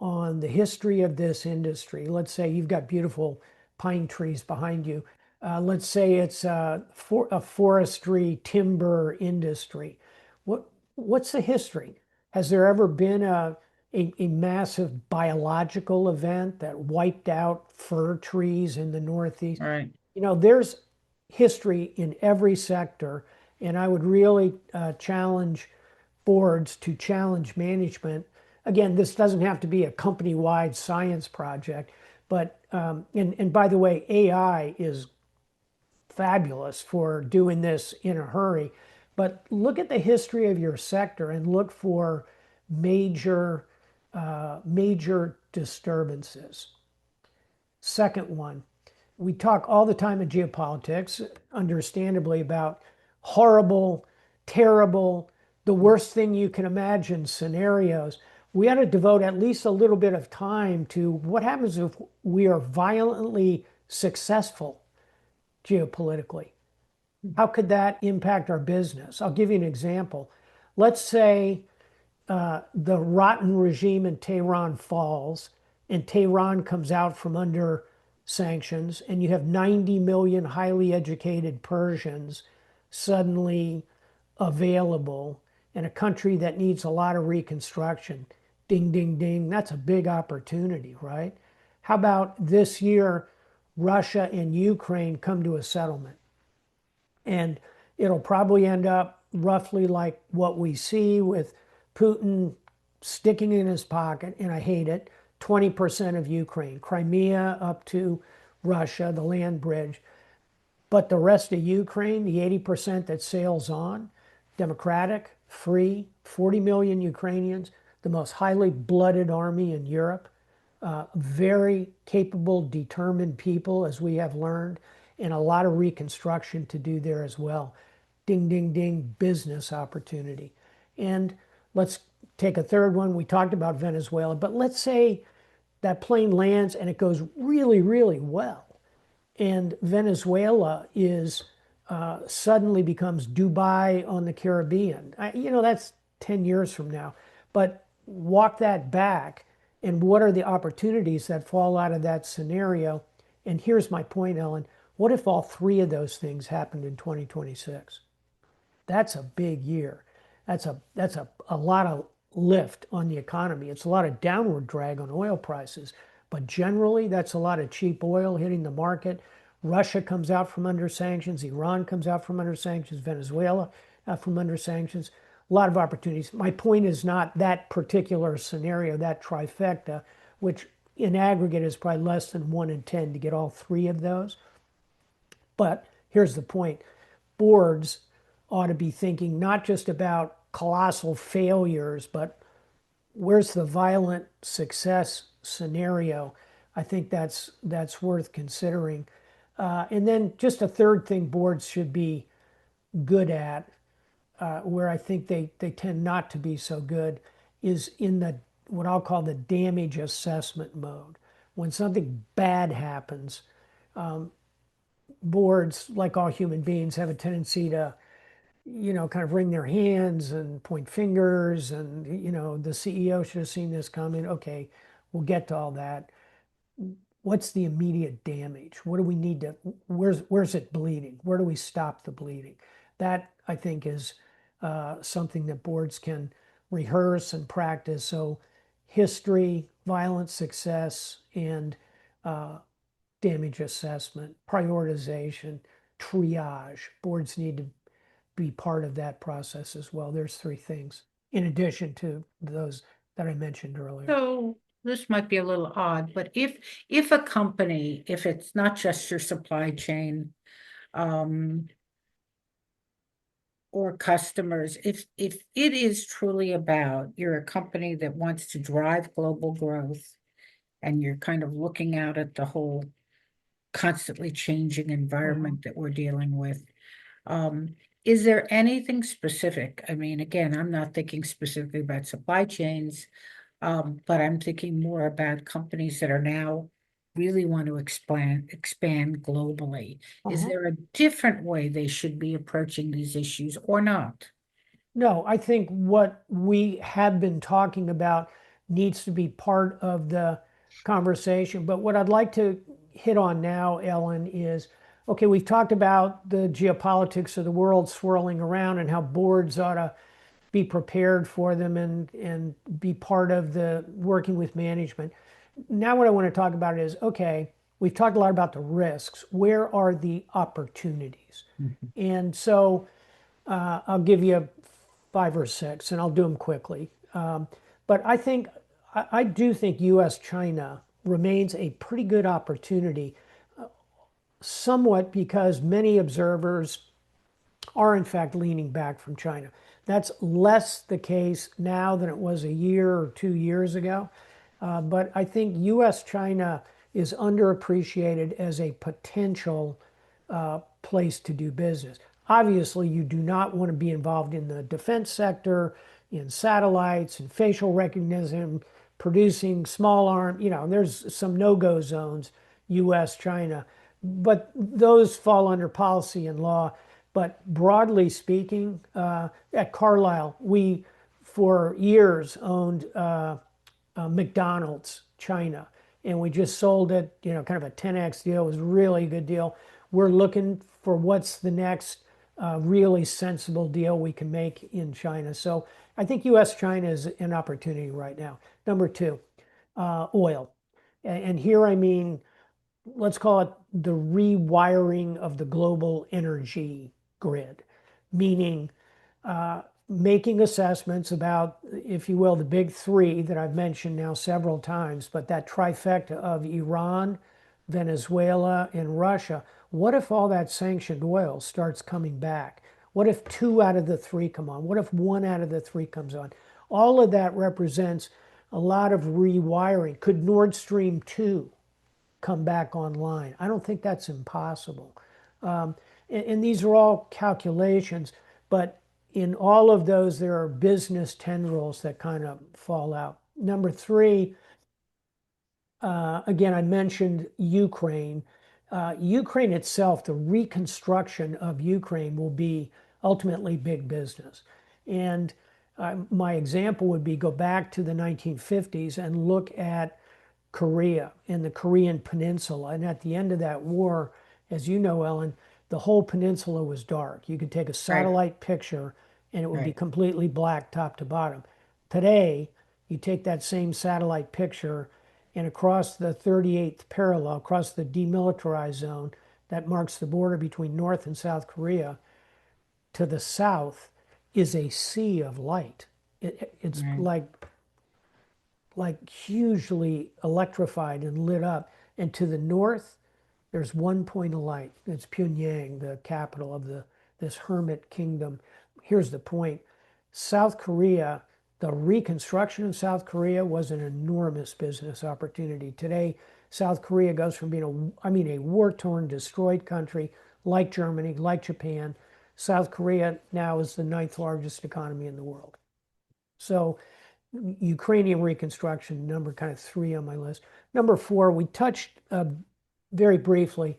on the history of this industry. Let's say you've got beautiful pine trees behind you. Let's say it's a forestry timber industry. What's the history? Has there ever been a massive biological event that wiped out fir trees in the Northeast? Right. There's history in every sector, and I would really challenge boards to challenge management. Again, this doesn't have to be a company-wide science project, but and by the way, AI is fabulous for doing this in a hurry. But look at the history of your sector and look for major major disturbances. Second one, we talk all the time in geopolitics, understandably, about horrible, terrible, the worst thing you can imagine scenarios. We ought to devote at least a little bit of time to what happens if we are violently successful geopolitically. How could that impact our business? I'll give you an example. Let's say the rotten regime in Tehran falls and Tehran comes out from under sanctions, and you have 90 million highly educated Persians suddenly available in a country that needs a lot of reconstruction. Ding, ding, ding. That's a big opportunity, right? How about this year, Russia and Ukraine come to a settlement? And it'll probably end up roughly like what we see with Putin sticking in his pocket, and I hate it, 20% of Ukraine, Crimea up to Russia, the land bridge. But the rest of Ukraine, the 80% that sails on, democratic, free, 40 million Ukrainians, the most highly blooded army in Europe, very capable, determined people, as we have learned, and a lot of reconstruction to do there as well. Ding, ding, ding, business opportunity. And let's take a third one. We talked about Venezuela, but let's say that plane lands and it goes really, really well. And Venezuela is suddenly becomes Dubai on the Caribbean. That's 10 years from now. But walk that back, and what are the opportunities that fall out of that scenario? And here's my point, Ellen. What if all three of those things happened in 2026? That's a big year. That's a lot of lift on the economy. It's a lot of downward drag on oil prices. But generally, that's a lot of cheap oil hitting the market. Russia comes out from under sanctions. Iran comes out from under sanctions. Venezuela from under sanctions. A lot of opportunities. My point is not that particular scenario, that trifecta, which in aggregate is probably less than 1 in 10 to get all three of those. But here's the point. Boards ought to be thinking not just about colossal failures, but where's the violent success scenario? I think that's worth considering. And then just a third thing boards should be good at, where I think they tend not to be so good, is in the what I'll call the damage assessment mode. When something bad happens, boards, like all human beings, have a tendency to kind of wring their hands and point fingers and, the CEO should have seen this coming. Okay, we'll get to all that. What's the immediate damage? What do we need to, where's it bleeding? Where do we stop the bleeding? That, I think, is something that boards can rehearse and practice. So history, violent success, and damage assessment, prioritization, triage. Boards need to be part of that process as well. There's three things in addition to those that I mentioned earlier. So this might be a little odd, but if a company, if it's not just your supply chain, or customers, if it is truly about, you're a company that wants to drive global growth, and you're kind of looking out at the whole constantly changing environment that we're dealing with, is there anything specific? I mean, again, I'm not thinking specifically about supply chains, but I'm thinking more about companies that are now really want to expand globally, is Uh-huh. there a different way they should be approaching these issues or not? No, I think what we have been talking about needs to be part of the conversation. But what I'd like to hit on now, Ellen, is okay, we've talked about the geopolitics of the world swirling around and how boards ought to be prepared for them and be part of the working with management. Now, what I want to talk about is okay, we've talked a lot about the risks. Where are the opportunities? Mhm. And so I'll give you five or six, and I'll do them quickly. But I do think U.S. China remains a pretty good opportunity, somewhat because many observers are in fact leaning back from China. That's less the case now than it was a year or 2 years ago. But I think US China is underappreciated as a potential place to do business. Obviously, you do not want to be involved in the defense sector, in satellites and facial recognition, producing small arm. There's some no-go zones, US China, but those fall under policy and law. But broadly speaking, at Carlisle, we for years owned McDonald's China, and we just sold it, kind of a 10x deal. It was really a good deal. We're looking for what's the next really sensible deal we can make in China. So I think US China is an opportunity right now. Number two, oil. And here I mean, let's call it the rewiring of the global energy grid, meaning making assessments about, if you will, the big three that I've mentioned now several times, but that trifecta of Iran, Venezuela, and Russia. What if all that sanctioned oil starts coming back? What if two out of the three come on? What if one out of the three comes on? All of that represents a lot of rewiring. Could Nord Stream 2 come back online? I don't think that's impossible. And these are all calculations, but in all of those, there are business tendrils that kind of fall out. Number three, again, I mentioned Ukraine. Ukraine itself, the reconstruction of Ukraine will be ultimately big business. And my example would be go back to the 1950s and look at Korea and the Korean Peninsula. And at the end of that war, as you know, Ellen, the whole peninsula was dark. You could take a Right, satellite picture and it would be right, completely black top to bottom. Today, you take that same satellite picture and across the 38th parallel, across the demilitarized zone that marks the border between North and South Korea, to the south is a sea of light. It's right. like hugely electrified and lit up. And to the north, there's one point of light. It's Pyongyang, the capital of this hermit kingdom. Here's the point. South Korea, the reconstruction of South Korea was an enormous business opportunity. Today, South Korea goes from being a war-torn, destroyed country like Germany, like Japan. South Korea now is the ninth largest economy in the world. So Ukrainian reconstruction, number kind of three on my list. Number four, we touched very briefly,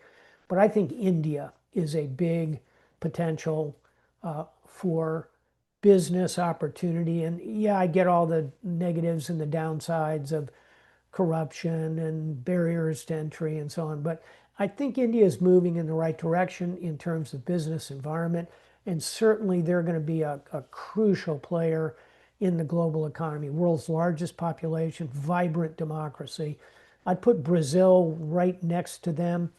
but I think India is a big potential for business opportunity. And yeah, I get all the negatives and the downsides of corruption and barriers to entry and so on. But I think India is moving in the right direction in terms of business environment. And certainly they're going to be a crucial player in the global economy, world's largest population, vibrant democracy. I'd put Brazil right next to them.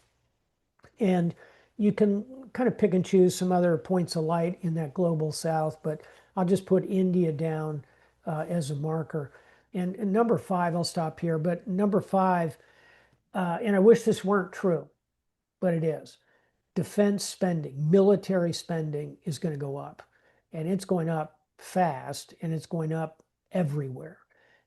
And you can kind of pick and choose some other points of light in that global south, but I'll just put India down as a marker. And number five, I'll stop here, but number five, and I wish this weren't true, but it is. Defense spending, military spending is going to go up, and it's going up fast, and it's going up everywhere.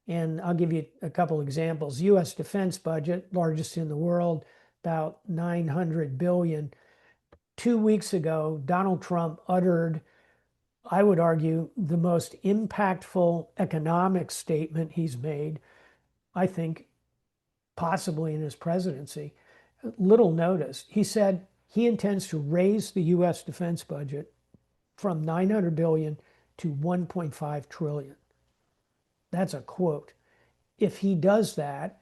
And I'll give you a couple examples. US defense budget, largest in the world, about 900 billion. 2 weeks ago, Donald Trump uttered, I would argue, the most impactful economic statement he's made, I think, possibly in his presidency, little noticed. He said he intends to raise the U.S. defense budget from 900 billion to 1.5 trillion. That's a quote. If he does that,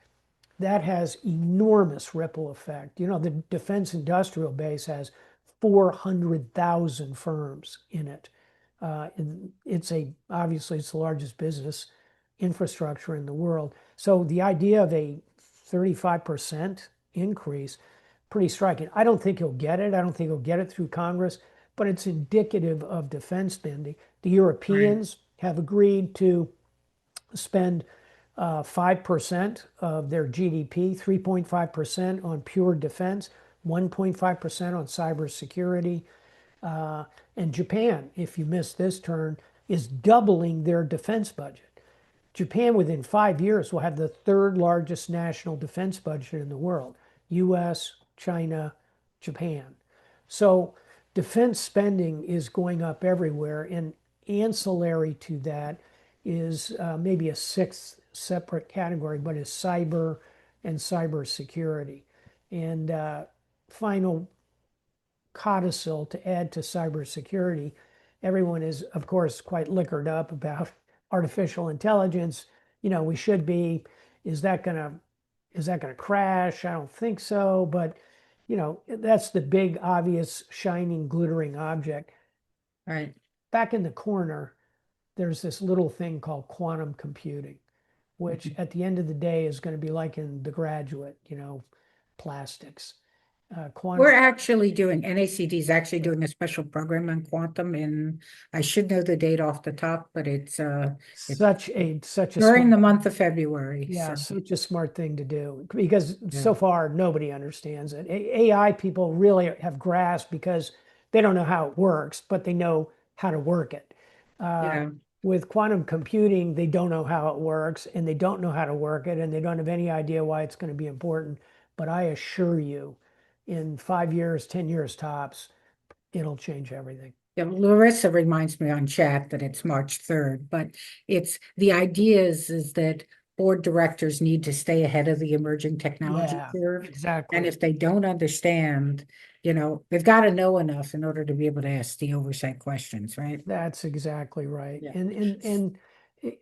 that has enormous ripple effect. You know, the defense industrial base has 400,000 firms in it. Obviously it's the largest business infrastructure in the world. So the idea of a 35% increase, pretty striking. I don't think he'll get it. I don't think he'll get it through Congress, but it's indicative of defense spending. The Europeans have agreed to spend 5% of their GDP, 3.5% on pure defense, 1.5% on cybersecurity. And Japan, if you missed this turn, is doubling their defense budget. Japan, within 5 years, will have the third largest national defense budget in the world. US, China, Japan. So defense spending is going up everywhere. And ancillary to that is maybe a sixth separate category, but is cyber and cybersecurity. And final codicil to add to cybersecurity, everyone is, of course, quite liquored up about artificial intelligence. You know, we should be. Is that gonna crash? I don't think so. But you know, that's the big, obvious, shining, glittering object. Right. Back in the corner, there's this little thing called quantum computing, which at the end of the day is going to be like in The Graduate, you know, plastics. We're actually doing, NACD is actually doing a special program on quantum, and I should know the date off the top, but it's such a during the smart, month of February. yeah, So such a smart thing to do because so yeah. far nobody understands it. AI people really have grasped because they don't know how it works, but they know how to work it. Yeah. With quantum computing, they don't know how it works and they don't know how to work it and they don't have any idea why it's going to be important. But I assure you, in 5 years, 10 years tops, it'll change everything. Yeah, Larissa reminds me on chat that it's March 3rd, but it's the idea is that board directors need to stay ahead of the emerging technology Yeah, curve. exactly. And if they don't understand, you know, they've got to know enough in order to be able to ask the oversight questions, right? That's exactly right. Yeah. And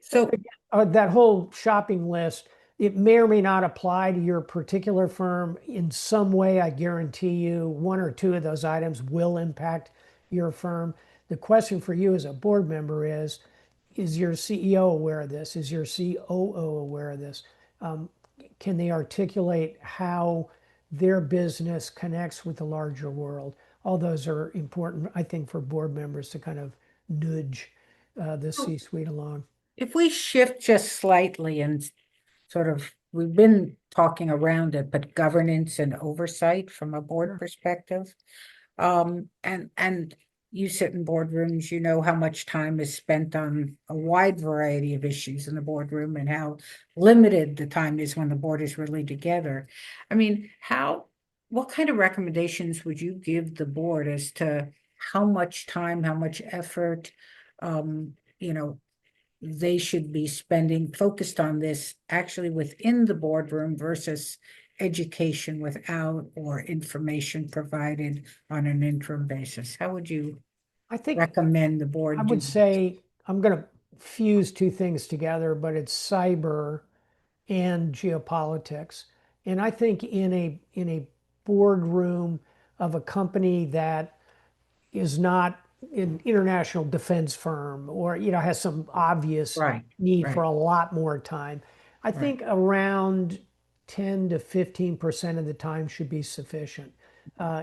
So that whole shopping list, it may or may not apply to your particular firm in some way. I guarantee you one or two of those items will impact your firm. The question for you as a board member is your CEO aware of this? Is your COO aware of this? Can they articulate how their business connects with the larger world? All those are important, I think, for board members to kind of nudge the C-suite along. if we shift just slightly and sort of, we've been talking around it, but governance and oversight from a board Sure. perspective. And you sit in boardrooms, you know how much time is spent on a wide variety of issues in the boardroom and how limited the time is when the board is really together. I mean, what kind of recommendations would you give the board as to how much time, how much effort, you know, they should be spending focused on this actually within the boardroom versus education without or information provided on an interim basis? How would you I think recommend the I board do? would say I'm going to fuse two things together, but it's cyber and geopolitics. And I think in a boardroom of a company that is not an international defense firm or has some obvious Right, need for right, a lot more time. I right. think around 10 to 15% of the time should be sufficient.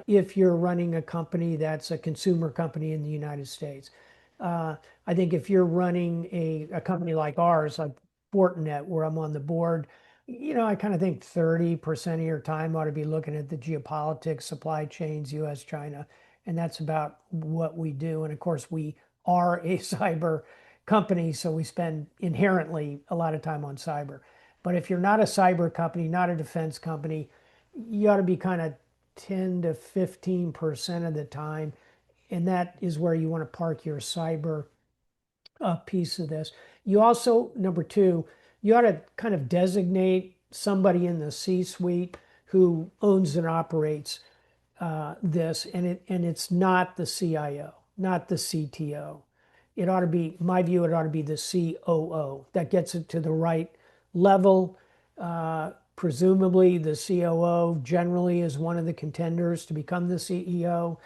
If you're running a company that's a consumer company in the United States. I think if you're running a company like ours, like Fortinet, where I'm on the board, I kind of think 30% of your time ought to be looking at the geopolitics, supply chains, US, China, and that's about what we do. And of course, we are a cyber company, so we spend inherently a lot of time on cyber. But if you're not a cyber company, not a defense company, you ought to be kind of 10 to 15% of the time. And that is where you want to park your cyber piece of this. You also, number two, you ought to kind of designate somebody in the C-suite who owns and operates this, and it's not the CIO, not the CTO. It ought to be, my view, it ought to be the COO that gets it to the right level. Presumably, the COO generally is one of the contenders to become the CEO.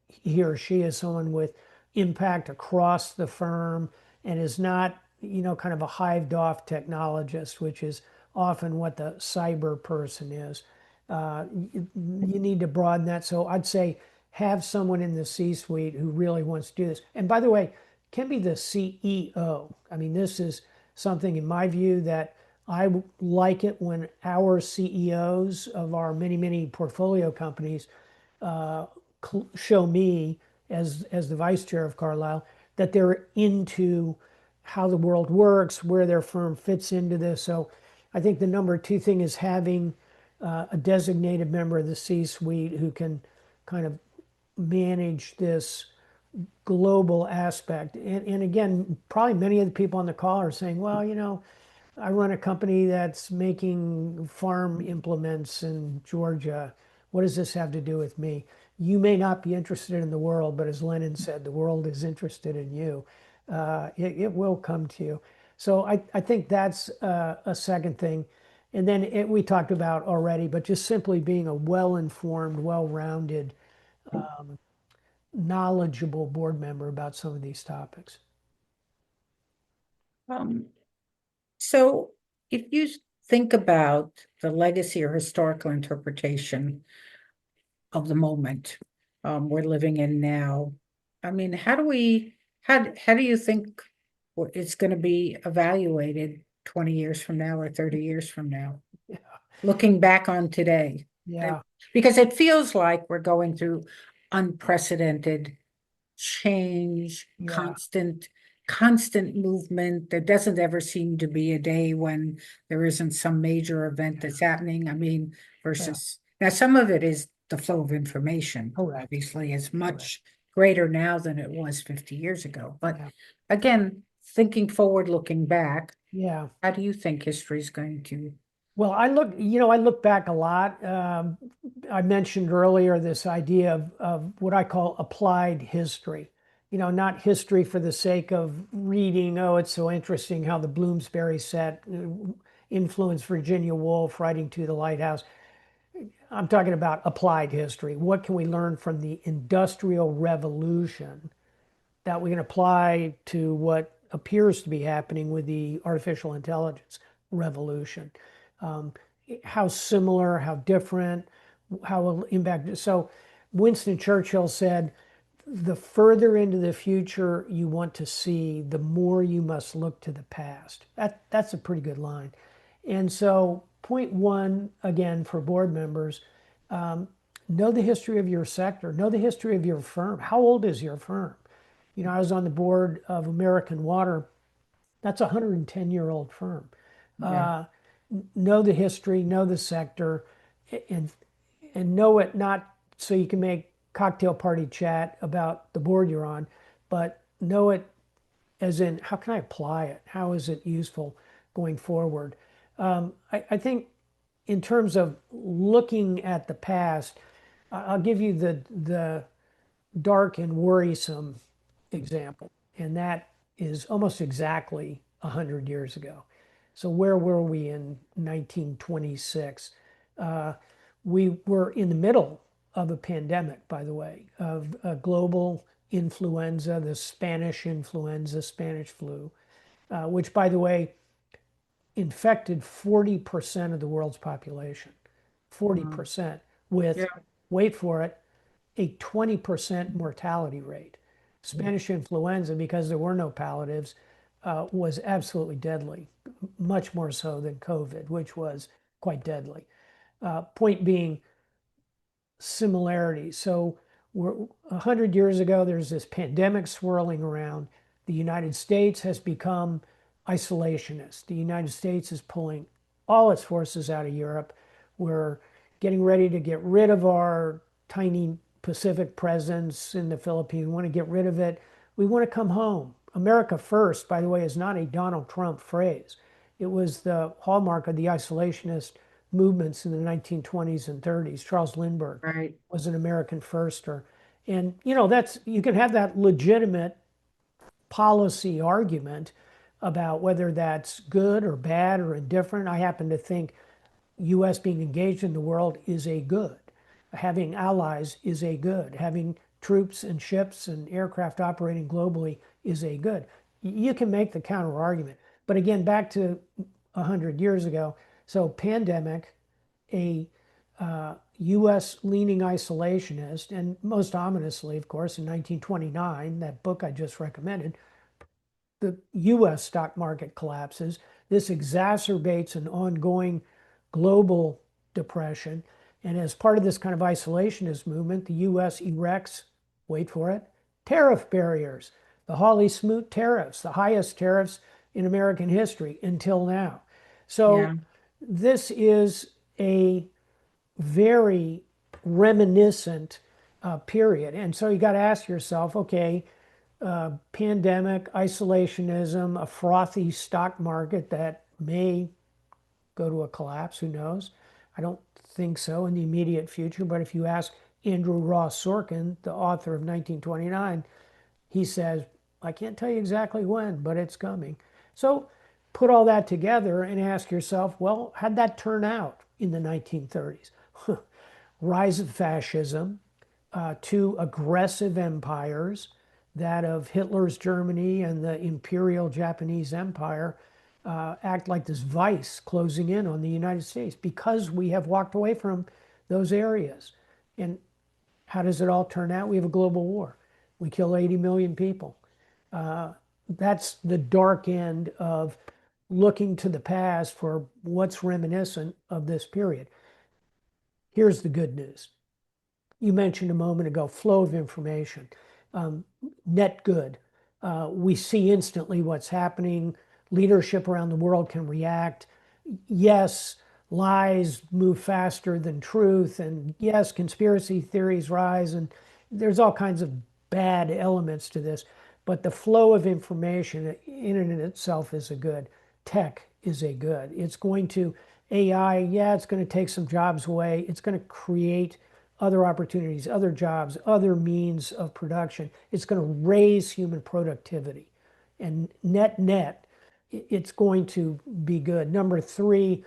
He or she is someone with impact across the firm and is not, kind of a hived off technologist, which is often what the cyber person is. You need to broaden that. So I'd say have someone in the C-suite who really wants to do this. And by the way, can be the CEO. I mean, this is something in my view that I like it when our CEOs of our many, many portfolio companies show me as the vice chair of Carlisle that they're into how the world works, where their firm fits into this. So I think the number two thing is having a designated member of the C-suite who can kind of manage this global aspect. And again, probably many of the people on the call are saying, well, I run a company that's making farm implements in Georgia. What does this have to do with me? You may not be interested in the world, but as Lenin said, the world is interested in you. It will come to you. So I think that's a second thing. And then we talked about already, but just simply being a well-informed, well-rounded, knowledgeable board member about some of these topics. Um, so if you think about the legacy or historical interpretation of the moment we're living in now, I mean, how do you think it's going to be evaluated 20 years from now or 30 years from now, looking back on today? Yeah. Because it feels like we're going through unprecedented change, Yeah. constant movement. There doesn't ever seem to be a day when there isn't some major event that's happening. I mean, versus now, some of it is the flow of information, Correct. obviously, is much greater now than it was 50 years ago. But Yeah. again, thinking forward, looking back, Yeah. how do you think history is going to? Well, I look back a lot. I mentioned earlier this idea of what I call applied history. Not history for the sake of reading, oh, it's so interesting how the Bloomsbury set influenced Virginia Woolf writing To the Lighthouse. I'm talking about applied history. What can we learn from the Industrial Revolution that we can apply to what appears to be happening with the artificial intelligence revolution? How similar, how different, how will impact. So Winston Churchill said, the further into the future you want to see, the more you must look to the past. That's a pretty good line. And so point one, again, for board members, know the history of your sector, know the history of your firm. How old is your firm? I was on the board of American Water. That's a 110-year-old firm. Yeah. Know the history, know the sector, and know it not so you can make cocktail party chat about the board you're on, but know it as in how can I apply it? How is it useful going forward? I think in terms of looking at the past, I'll give you the dark and worrisome example, and that is almost exactly 100 years ago. So where were we in 1926? We were in the middle of a pandemic, by the way, of a global influenza, the Spanish influenza, Spanish flu, which, by the way, infected 40% of the world's population. 40% with, Yeah. wait for it, a 20% mortality rate. Spanish influenza, because there were no palliatives, was absolutely deadly, much more so than COVID, which was quite deadly. Point being, similarities. So 100 years ago, there's this pandemic swirling around. The United States has become isolationist. The United States is pulling all its forces out of Europe. We're getting ready to get rid of our tiny Pacific presence in the Philippines. We want to get rid of it. We want to come home. America first, by the way, is not a Donald Trump phrase. It was the hallmark of the isolationist movements in the 1920s and 30s. Charles Lindbergh Right. was an American firster. And, that's, you can have that legitimate policy argument about whether that's good or bad or indifferent. I happen to think US being engaged in the world is a good. Having allies is a good. Having troops and ships and aircraft operating globally is a good. You can make the counter argument. But again, back to 100 years ago, so pandemic, a US leaning isolationist, and most ominously, of course, in 1929, that book I just recommended, the US stock market collapses. This exacerbates an ongoing global depression. And as part of this kind of isolationist movement, the US erects, wait for it, tariff barriers, the Hawley Smoot tariffs, the highest tariffs in American history until now. So Yeah. this is a very reminiscent period. And so you got to ask yourself, okay, pandemic, isolationism, a frothy stock market that may go to a collapse, who knows? I don't think so in the immediate future, but if you ask Andrew Ross Sorkin, the author of 1929, he says, I can't tell you exactly when, but it's coming. So put all that together and ask yourself, well, how'd that turn out in the 1930s? Rise of fascism, two aggressive empires, that of Hitler's Germany and the imperial Japanese empire, act like this vice closing in on the United States because we have walked away from those areas. And how does it all turn out? We have a global war. We kill 80 million people. That's the dark end of looking to the past for what's reminiscent of this period. Here's the good news. You mentioned a moment ago, flow of information, net good. We see instantly what's happening. Leadership around the world can react. Yes, lies move faster than truth. And yes, conspiracy theories rise. And there's all kinds of bad elements to this. But the flow of information in and in itself is a good. Tech is a good. It's going to, AI, yeah, it's going to take some jobs away. It's going to create other opportunities, other jobs, other means of production. It's going to raise human productivity. And net, it's going to be good. Number three,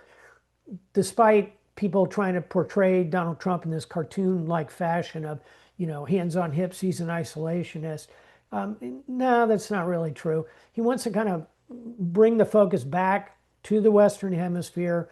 despite people trying to portray Donald Trump in this cartoon-like fashion of, hands on hips, he's an isolationist. No, that's not really true. He wants to kind of bring the focus back to the Western Hemisphere.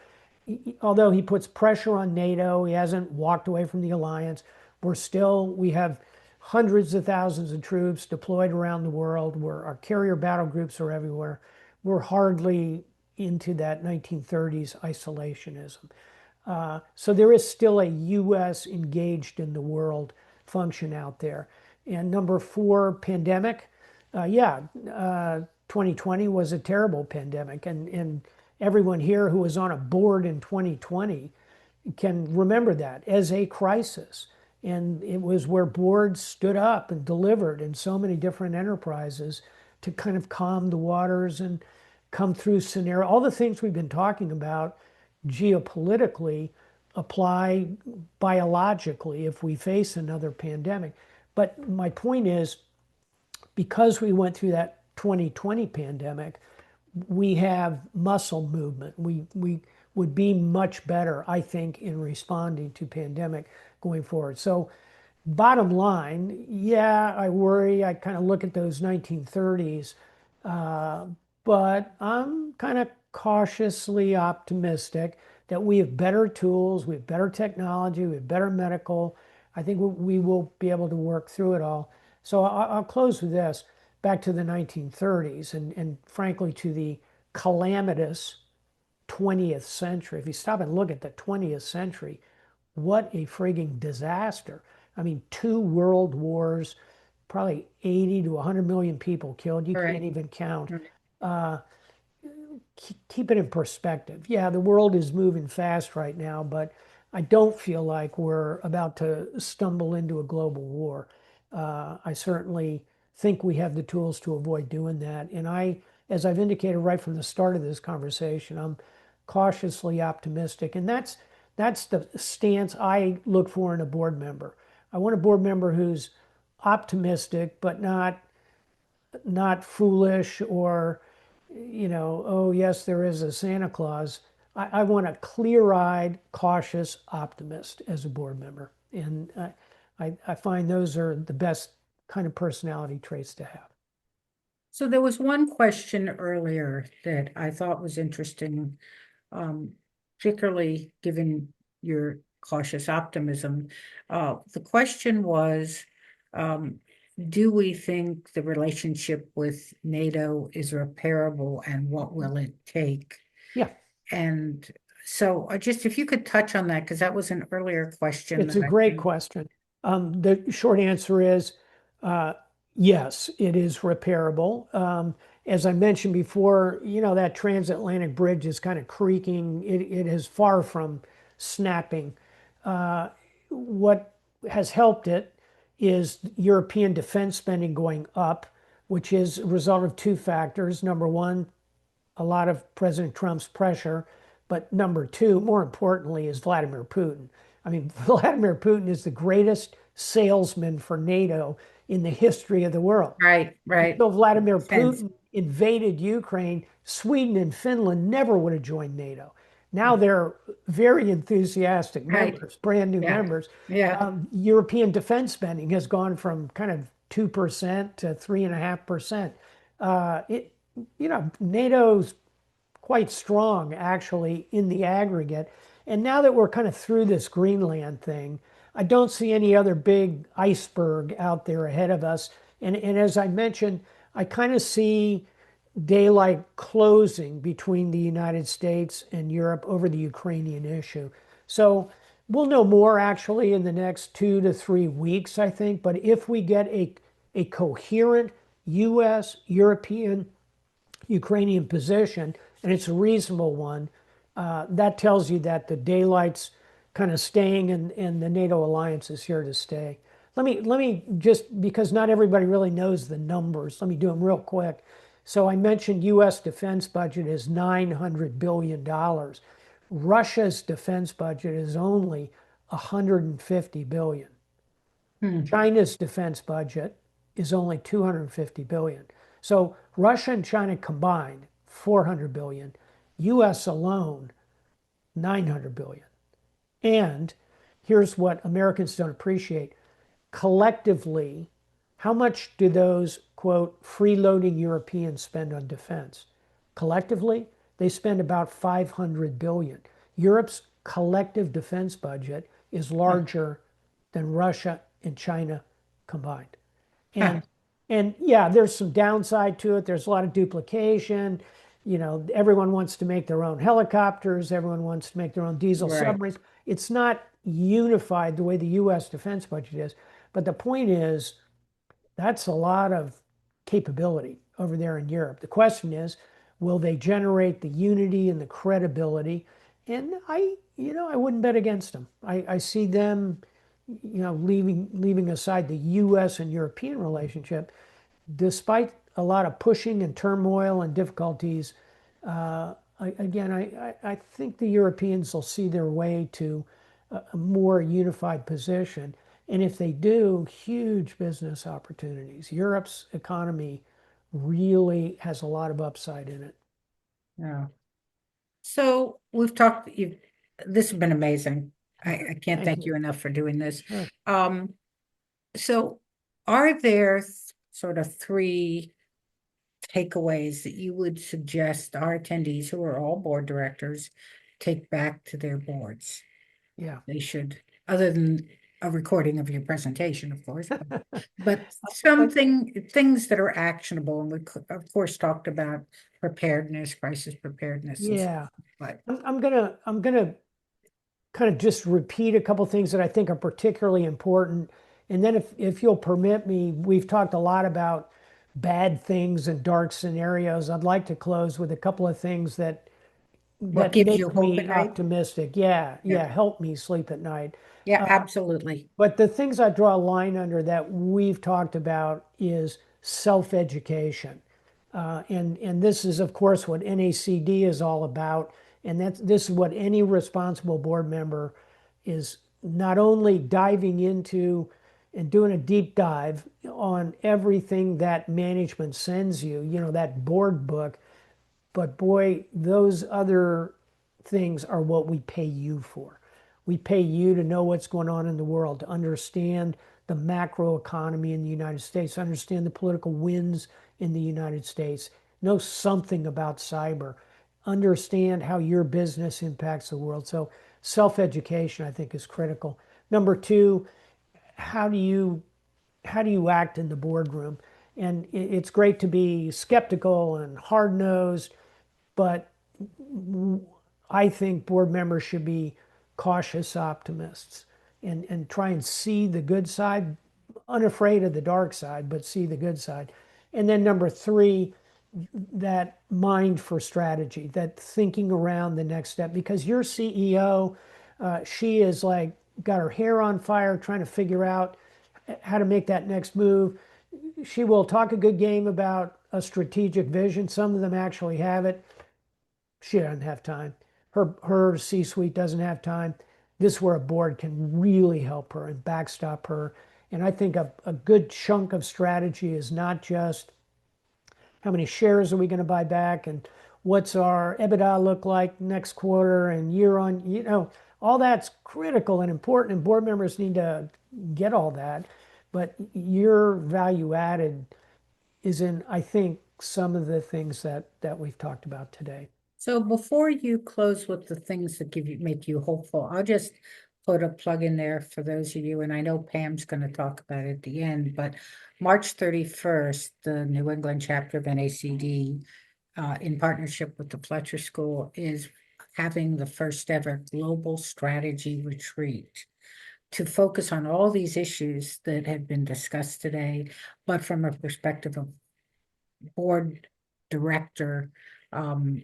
Although he puts pressure on NATO, he hasn't walked away from the alliance. We have hundreds of thousands of troops deployed around the world, where our carrier battle groups are everywhere. We're hardly into that 1930s isolationism. So there is still a US engaged in the world function out there. And number four, pandemic. 2020 was a terrible pandemic. And everyone here who was on a board in 2020 can remember that as a crisis. And it was where boards stood up and delivered in so many different enterprises to kind of calm the waters and come through scenario. All the things we've been talking about geopolitically apply biologically if we face another pandemic. But my point is, because we went through that 2020 pandemic, we have muscle movement. We would be much better, I think, in responding to pandemic going forward. So bottom line, yeah, I worry. I kind of look at those 1930s, but I'm kind of cautiously optimistic that we have better tools, we have better technology, we have better medical. I think we will be able to work through it all. So I'll close with this. Back to the 1930s and frankly to the calamitous 20th century. If you stop and look at the 20th century, what a frigging disaster. I mean, two world wars, probably 80 to 100 million people killed. You can't Right. even count. Right. Uh, keep it in perspective. Yeah, the world is moving fast right now, but I don't feel like we're about to stumble into a global war. I certainly think we have the tools to avoid doing that. And I as I've indicated right from the start of this conversation, I'm cautiously optimistic. And that's the stance I look for in a board member. I want a board member who's optimistic, but not foolish or, oh, yes, there is a Santa Claus. I want a clear-eyed, cautious optimist as a board member. And I find those are the best kind of personality traits to have. So there was one question earlier that I thought was interesting, particularly given your cautious optimism. The question was, do we think the relationship with NATO is repairable and what will it take? Yeah, And so if you could touch on that, because that was an earlier question it's that a I great think. question. The short answer is uh, yes, it is repairable. As I mentioned before, that transatlantic bridge is kind of creaking. It is far from snapping. What has helped it is European defense spending going up, which is a result of two factors. Number one, a lot of President Trump's pressure. But number two, more importantly, is Vladimir Putin. I mean, Vladimir Putin is the greatest salesman for NATO in the history of the world. Right, right. Until Vladimir Makes sense. Putin invaded Ukraine, Sweden and Finland never would have joined NATO. Now they're very enthusiastic Right. members, brand new Yeah. members. Yeah. European defense spending has gone from kind of 2% to 3.5%. It, NATO's quite strong actually in the aggregate. And now that we're kind of through this Greenland thing, I don't see any other big iceberg out there ahead of us. And as I mentioned, I kind of see daylight closing between the United States and Europe over the Ukrainian issue. So we'll know more actually in the next 2 to 3 weeks, I think. But if we get a coherent US, European, Ukrainian position, and it's a reasonable one, that tells you that the daylight's kind of staying and the NATO alliance is here to stay. Let me just, because not everybody really knows the numbers, let me do them real quick. So I mentioned US defense budget is $900 billion. Russia's defense budget is only 150 billion. Hmm. China's defense budget is only 250 billion. So Russia and China combined 400 billion, US alone 900 billion. And here's what Americans don't appreciate. Collectively, how much do those, quote, freeloading Europeans spend on defense? Collectively, they spend about 500 billion. Europe's collective defense budget is Huh. larger than Russia and China combined. Huh. And yeah, there's some downside to it. There's a lot of duplication. Everyone wants to make their own helicopters. Everyone wants to make their own diesel Right. submarines. It's not unified the way the US defense budget is. But the point is, that's a lot of capability over there in Europe. The question is, will they generate the unity and the credibility? And I wouldn't bet against them. I see them, leaving aside the US and European relationship, despite a lot of pushing and turmoil and difficulties. I think the Europeans will see their way to a more unified position. And if they do, huge business opportunities. Europe's economy really has a lot of upside in it. Yeah. So we've talked, this has been amazing. I can't Thank thank you. you enough for doing this. Sure. So are there sort of three takeaways that you would suggest our attendees, who are all board directors, take back to their boards? Yeah. They should, other than a recording of your presentation, of course, but things that are actionable. And we, of course, talked about preparedness, crisis preparedness, and stuff. Yeah. But I'm gonna kind of just repeat a couple things that I think are particularly important. And then if you'll permit me, we've talked a lot about bad things and dark scenarios. I'd like to close with a couple of things that what gives you make hope me at night? optimistic. Yeah, Yeah, yeah, help me sleep at night. yeah, absolutely. But the things I draw a line under that we've talked about is self-education. And this is, of course, what NACD is all about. And this is what any responsible board member is not only diving into and doing a deep dive on everything that management sends you, that board book, but boy, those other things are what we pay you for. We pay you to know what's going on in the world, to understand the macro economy in the United States, understand the political winds in the United States, know something about cyber, understand how your business impacts the world. So self-education, I think, is critical. Number two, how do you act in the boardroom? And it's great to be skeptical and hard-nosed, but I think board members should be cautious optimists and try and see the good side, unafraid of the dark side, but see the good side. And then number three, that mind for strategy, that thinking around the next step. Because your CEO, she is like got her hair on fire trying to figure out how to make that next move. She will talk a good game about a strategic vision. Some of them actually have it. She doesn't have time. Her C-suite doesn't have time. This is where a board can really help her and backstop her. And I think a good chunk of strategy is not just how many shares are we going to buy back and what's our EBITDA look like next quarter and year on, all that's critical and important, and board members need to get all that. But your value added is in, I think, some of the things that we've talked about today. So before you close with the things that make you hopeful, I'll just put a plug in there for those of you, and I know Pam's going to talk about it at the end, but March 31st, the New England chapter of NACD, in partnership with the Fletcher School, is having the first ever global strategy retreat to focus on all these issues that have been discussed today, but from a perspective of board director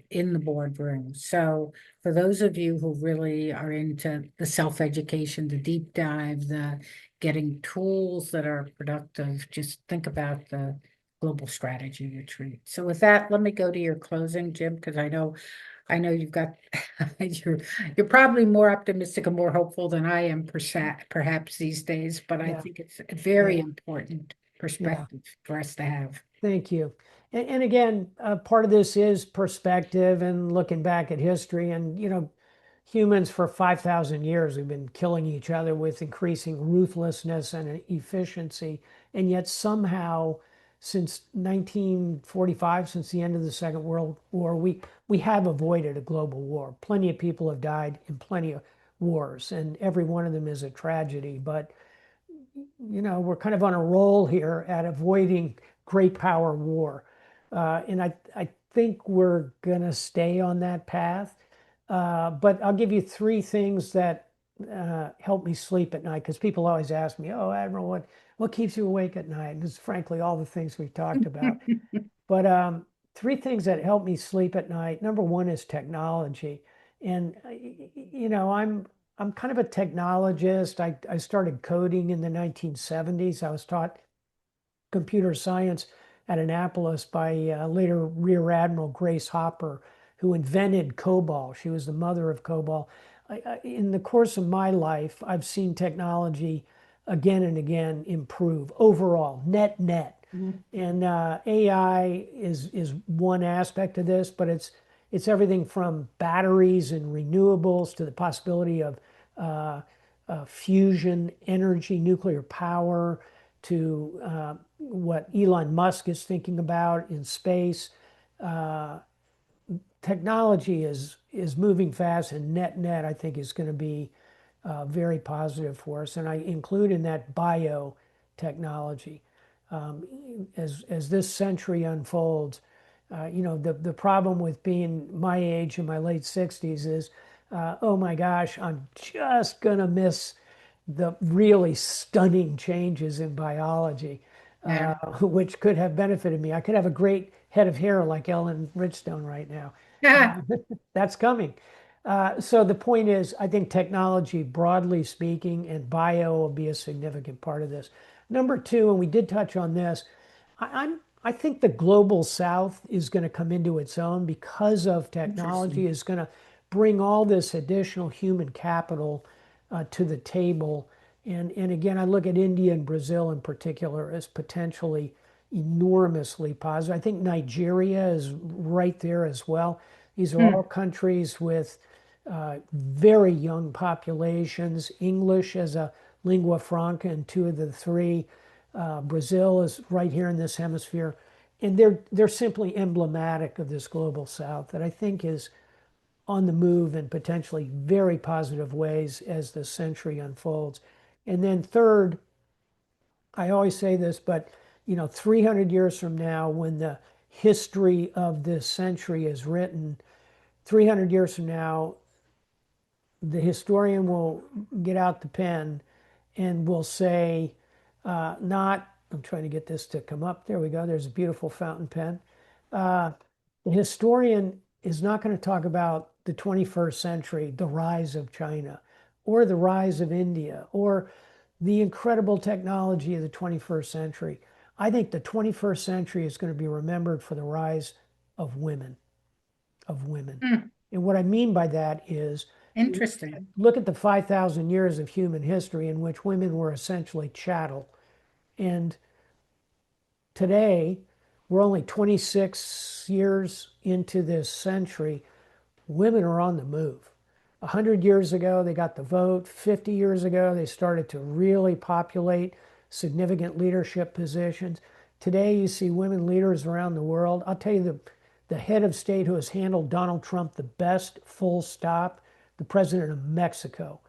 in the boardroom. So for those of you who really are into the self-education, the deep dive, the getting tools that are productive, just think about the global strategy retreat. So with that, let me go to your closing, Jim, because I know you've got you're probably more optimistic and more hopeful than I am perhaps these days, but I think it's a very important perspective for us to have. Thank you. And again, part of this is perspective and looking back at history. And, humans for 5,000 years, we've been killing each other with increasing ruthlessness and efficiency. And yet somehow, since 1945, since the end of the Second World War, we have avoided a global war. Plenty of people have died in plenty of wars, and every one of them is a tragedy. But we're kind of on a roll here at avoiding great power war. And I think we're going to stay on that path. But I'll give you three things that help me sleep at night, because people always ask me, oh, Admiral, what keeps you awake at night? And it's frankly all the things we've talked about. But three things that help me sleep at night. Number one is technology. And, I'm kind of a technologist. I started coding in the 1970s. I was taught computer science at Annapolis by later Rear Admiral Grace Hopper, who invented COBOL. She was the mother of COBOL. In the course of my life, I've seen technology again and again improve overall, net. And AI is one aspect of this, but it's everything from batteries and renewables to the possibility of fusion energy, nuclear power, to what Elon Musk is thinking about in space. Technology is moving fast, and net, I think, is going to be very positive for us. And I include in that biotechnology. As this century unfolds, the problem with being my age in my late 60s is, oh my gosh, I'm just going to miss the really stunning changes in biology, which could have benefited me. I could have a great head of hair like Ellen Richstone right now. That's coming. So the point is, I think technology, broadly speaking, and bio will be a significant part of this. Number two, and we did touch on this, I think the global south is going to come into its own because of technology, Interesting. is going to bring all this additional human capital to the table. And again, I look at India and Brazil in particular as potentially enormously positive. I think Nigeria is right there as well. These are all Hmm. countries with very young populations, English as a lingua franca in two of the three. Brazil is right here in this hemisphere, and they're simply emblematic of this global south that I think is on the move in potentially very positive ways as the century unfolds. And then third, I always say this, but 300 years from now, when the history of this century is written, 300 years from now, the historian will get out the pen and will say, not, I'm trying to get this to come up. There we go. There's a beautiful fountain pen. Uh, the historian is not going to talk about the 21st century, the rise of China, or the rise of India, or the incredible technology of the 21st century. I think the 21st century is going to be remembered for the rise of women, of women. Hmm. And what I mean by that is Interesting. look at the 5,000 years of human history in which women were essentially chattel. And today, we're only 26 years into this century. Women are on the move. 100 years ago, they got the vote. 50 years ago, they started to really populate significant leadership positions. Today, you see women leaders around the world. I'll tell you the head of state who has handled Donald Trump the best, full stop, the president of Mexico,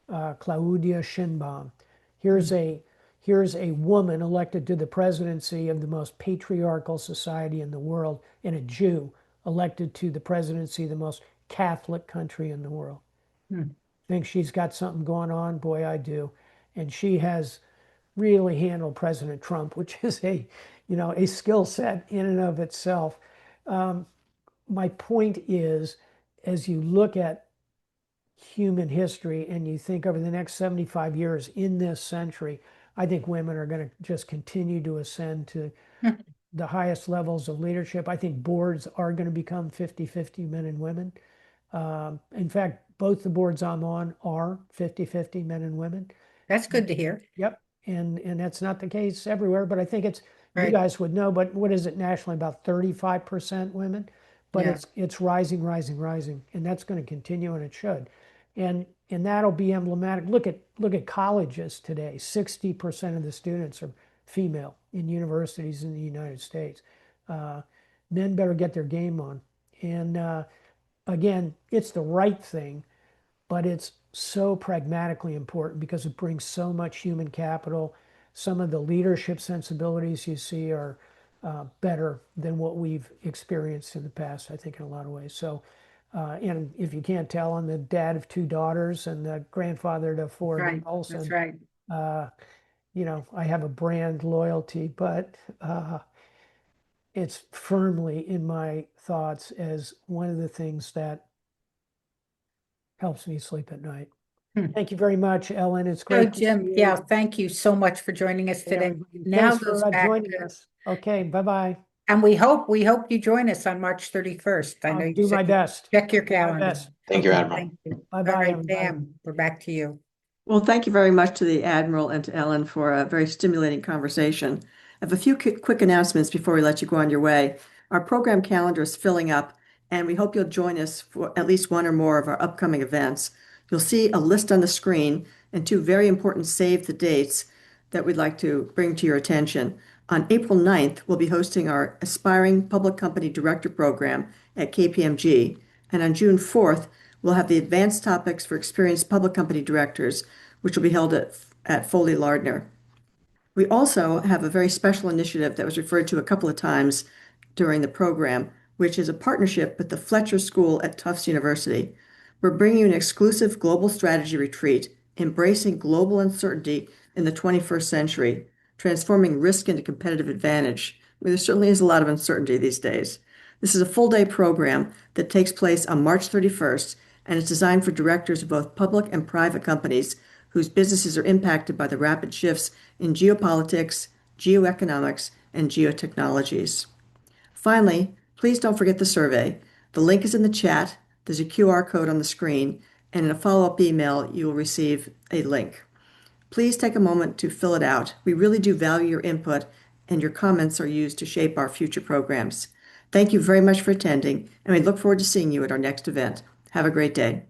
Claudia Sheinbaum. Here's Hmm. a here's a woman elected to the presidency of the most patriarchal society in the world, and a Jew elected to the presidency of the most Catholic country in the world. Hmm. Think she's got something going on? Boy, I do. And she has really handled President Trump, which is a skill set in and of itself. Um, my point is, as you look at human history and you think over the next 75 years in this century, I think women are going to just continue to ascend to Hmm. the highest levels of leadership. I think boards are going to become 50-50 men and women. In fact, both the boards I'm on are 50-50 men and women. That's good to hear. Yep. And that's not the case everywhere, but I think you Right. guys would know, but what is it nationally? About 35% women, but Yeah. it's rising, rising, rising, and that's going to continue, and it should. And that'll be emblematic. Look at colleges today. 60% of the students are female in universities in the United States. Uh, Men better get their game on. And again, it's the right thing, but it's so pragmatically important because it brings so much human capital. Some of the leadership sensibilities you see are better than what we've experienced in the past, I think, in a lot of ways. So, and if you can't tell, I'm the dad of two daughters and the grandfather to That's four right. girls. That's And, right. uh, I have a brand loyalty, but it's firmly in my thoughts as one of the things that helps me sleep at night. Hmm. Thank you very much, Ellen. It's So, great to see Jim, yeah, you. thank you so much for joining us Hey, today. everybody. Now Thanks goes for back joining to, us. Okay, bye-bye. and we hope you join us on March 31st. I I'll know you do said my you best. check your I'll do my calendar. best. Thank you, Okay, Admiral. Thank you. All bye-bye, right, everybody. Pam, we're back to you. Well, thank you very much to the Admiral and to Ellen for a very stimulating conversation. I have a few quick announcements before we let you go on your way. Our program calendar is filling up, and we hope you'll join us for at least one or more of our upcoming events. You'll see a list on the screen and two very important save the dates that we'd like to bring to your attention. On April 9th, we'll be hosting our Aspiring Public Company Director program at KPMG. And on June 4th, we'll have the Advanced Topics for Experienced Public Company Directors, which will be held at Foley Lardner. We also have a very special initiative that was referred to a couple of times during the program, which is a partnership with the Fletcher School at Tufts University. We're bringing you an exclusive global strategy retreat, embracing global uncertainty in the 21st century, transforming risk into competitive advantage. I mean, there certainly is a lot of uncertainty these days. This is a full-day program that takes place on March 31st, and it's designed for directors of both public and private companies whose businesses are impacted by the rapid shifts in geopolitics, geoeconomics, and geotechnologies. Finally, please don't forget the survey. The link is in the chat, there's a QR code on the screen, and in a follow-up email, you will receive a link. Please take a moment to fill it out. We really do value your input, and your comments are used to shape our future programs. Thank you very much for attending, and we look forward to seeing you at our next event. Have a great day.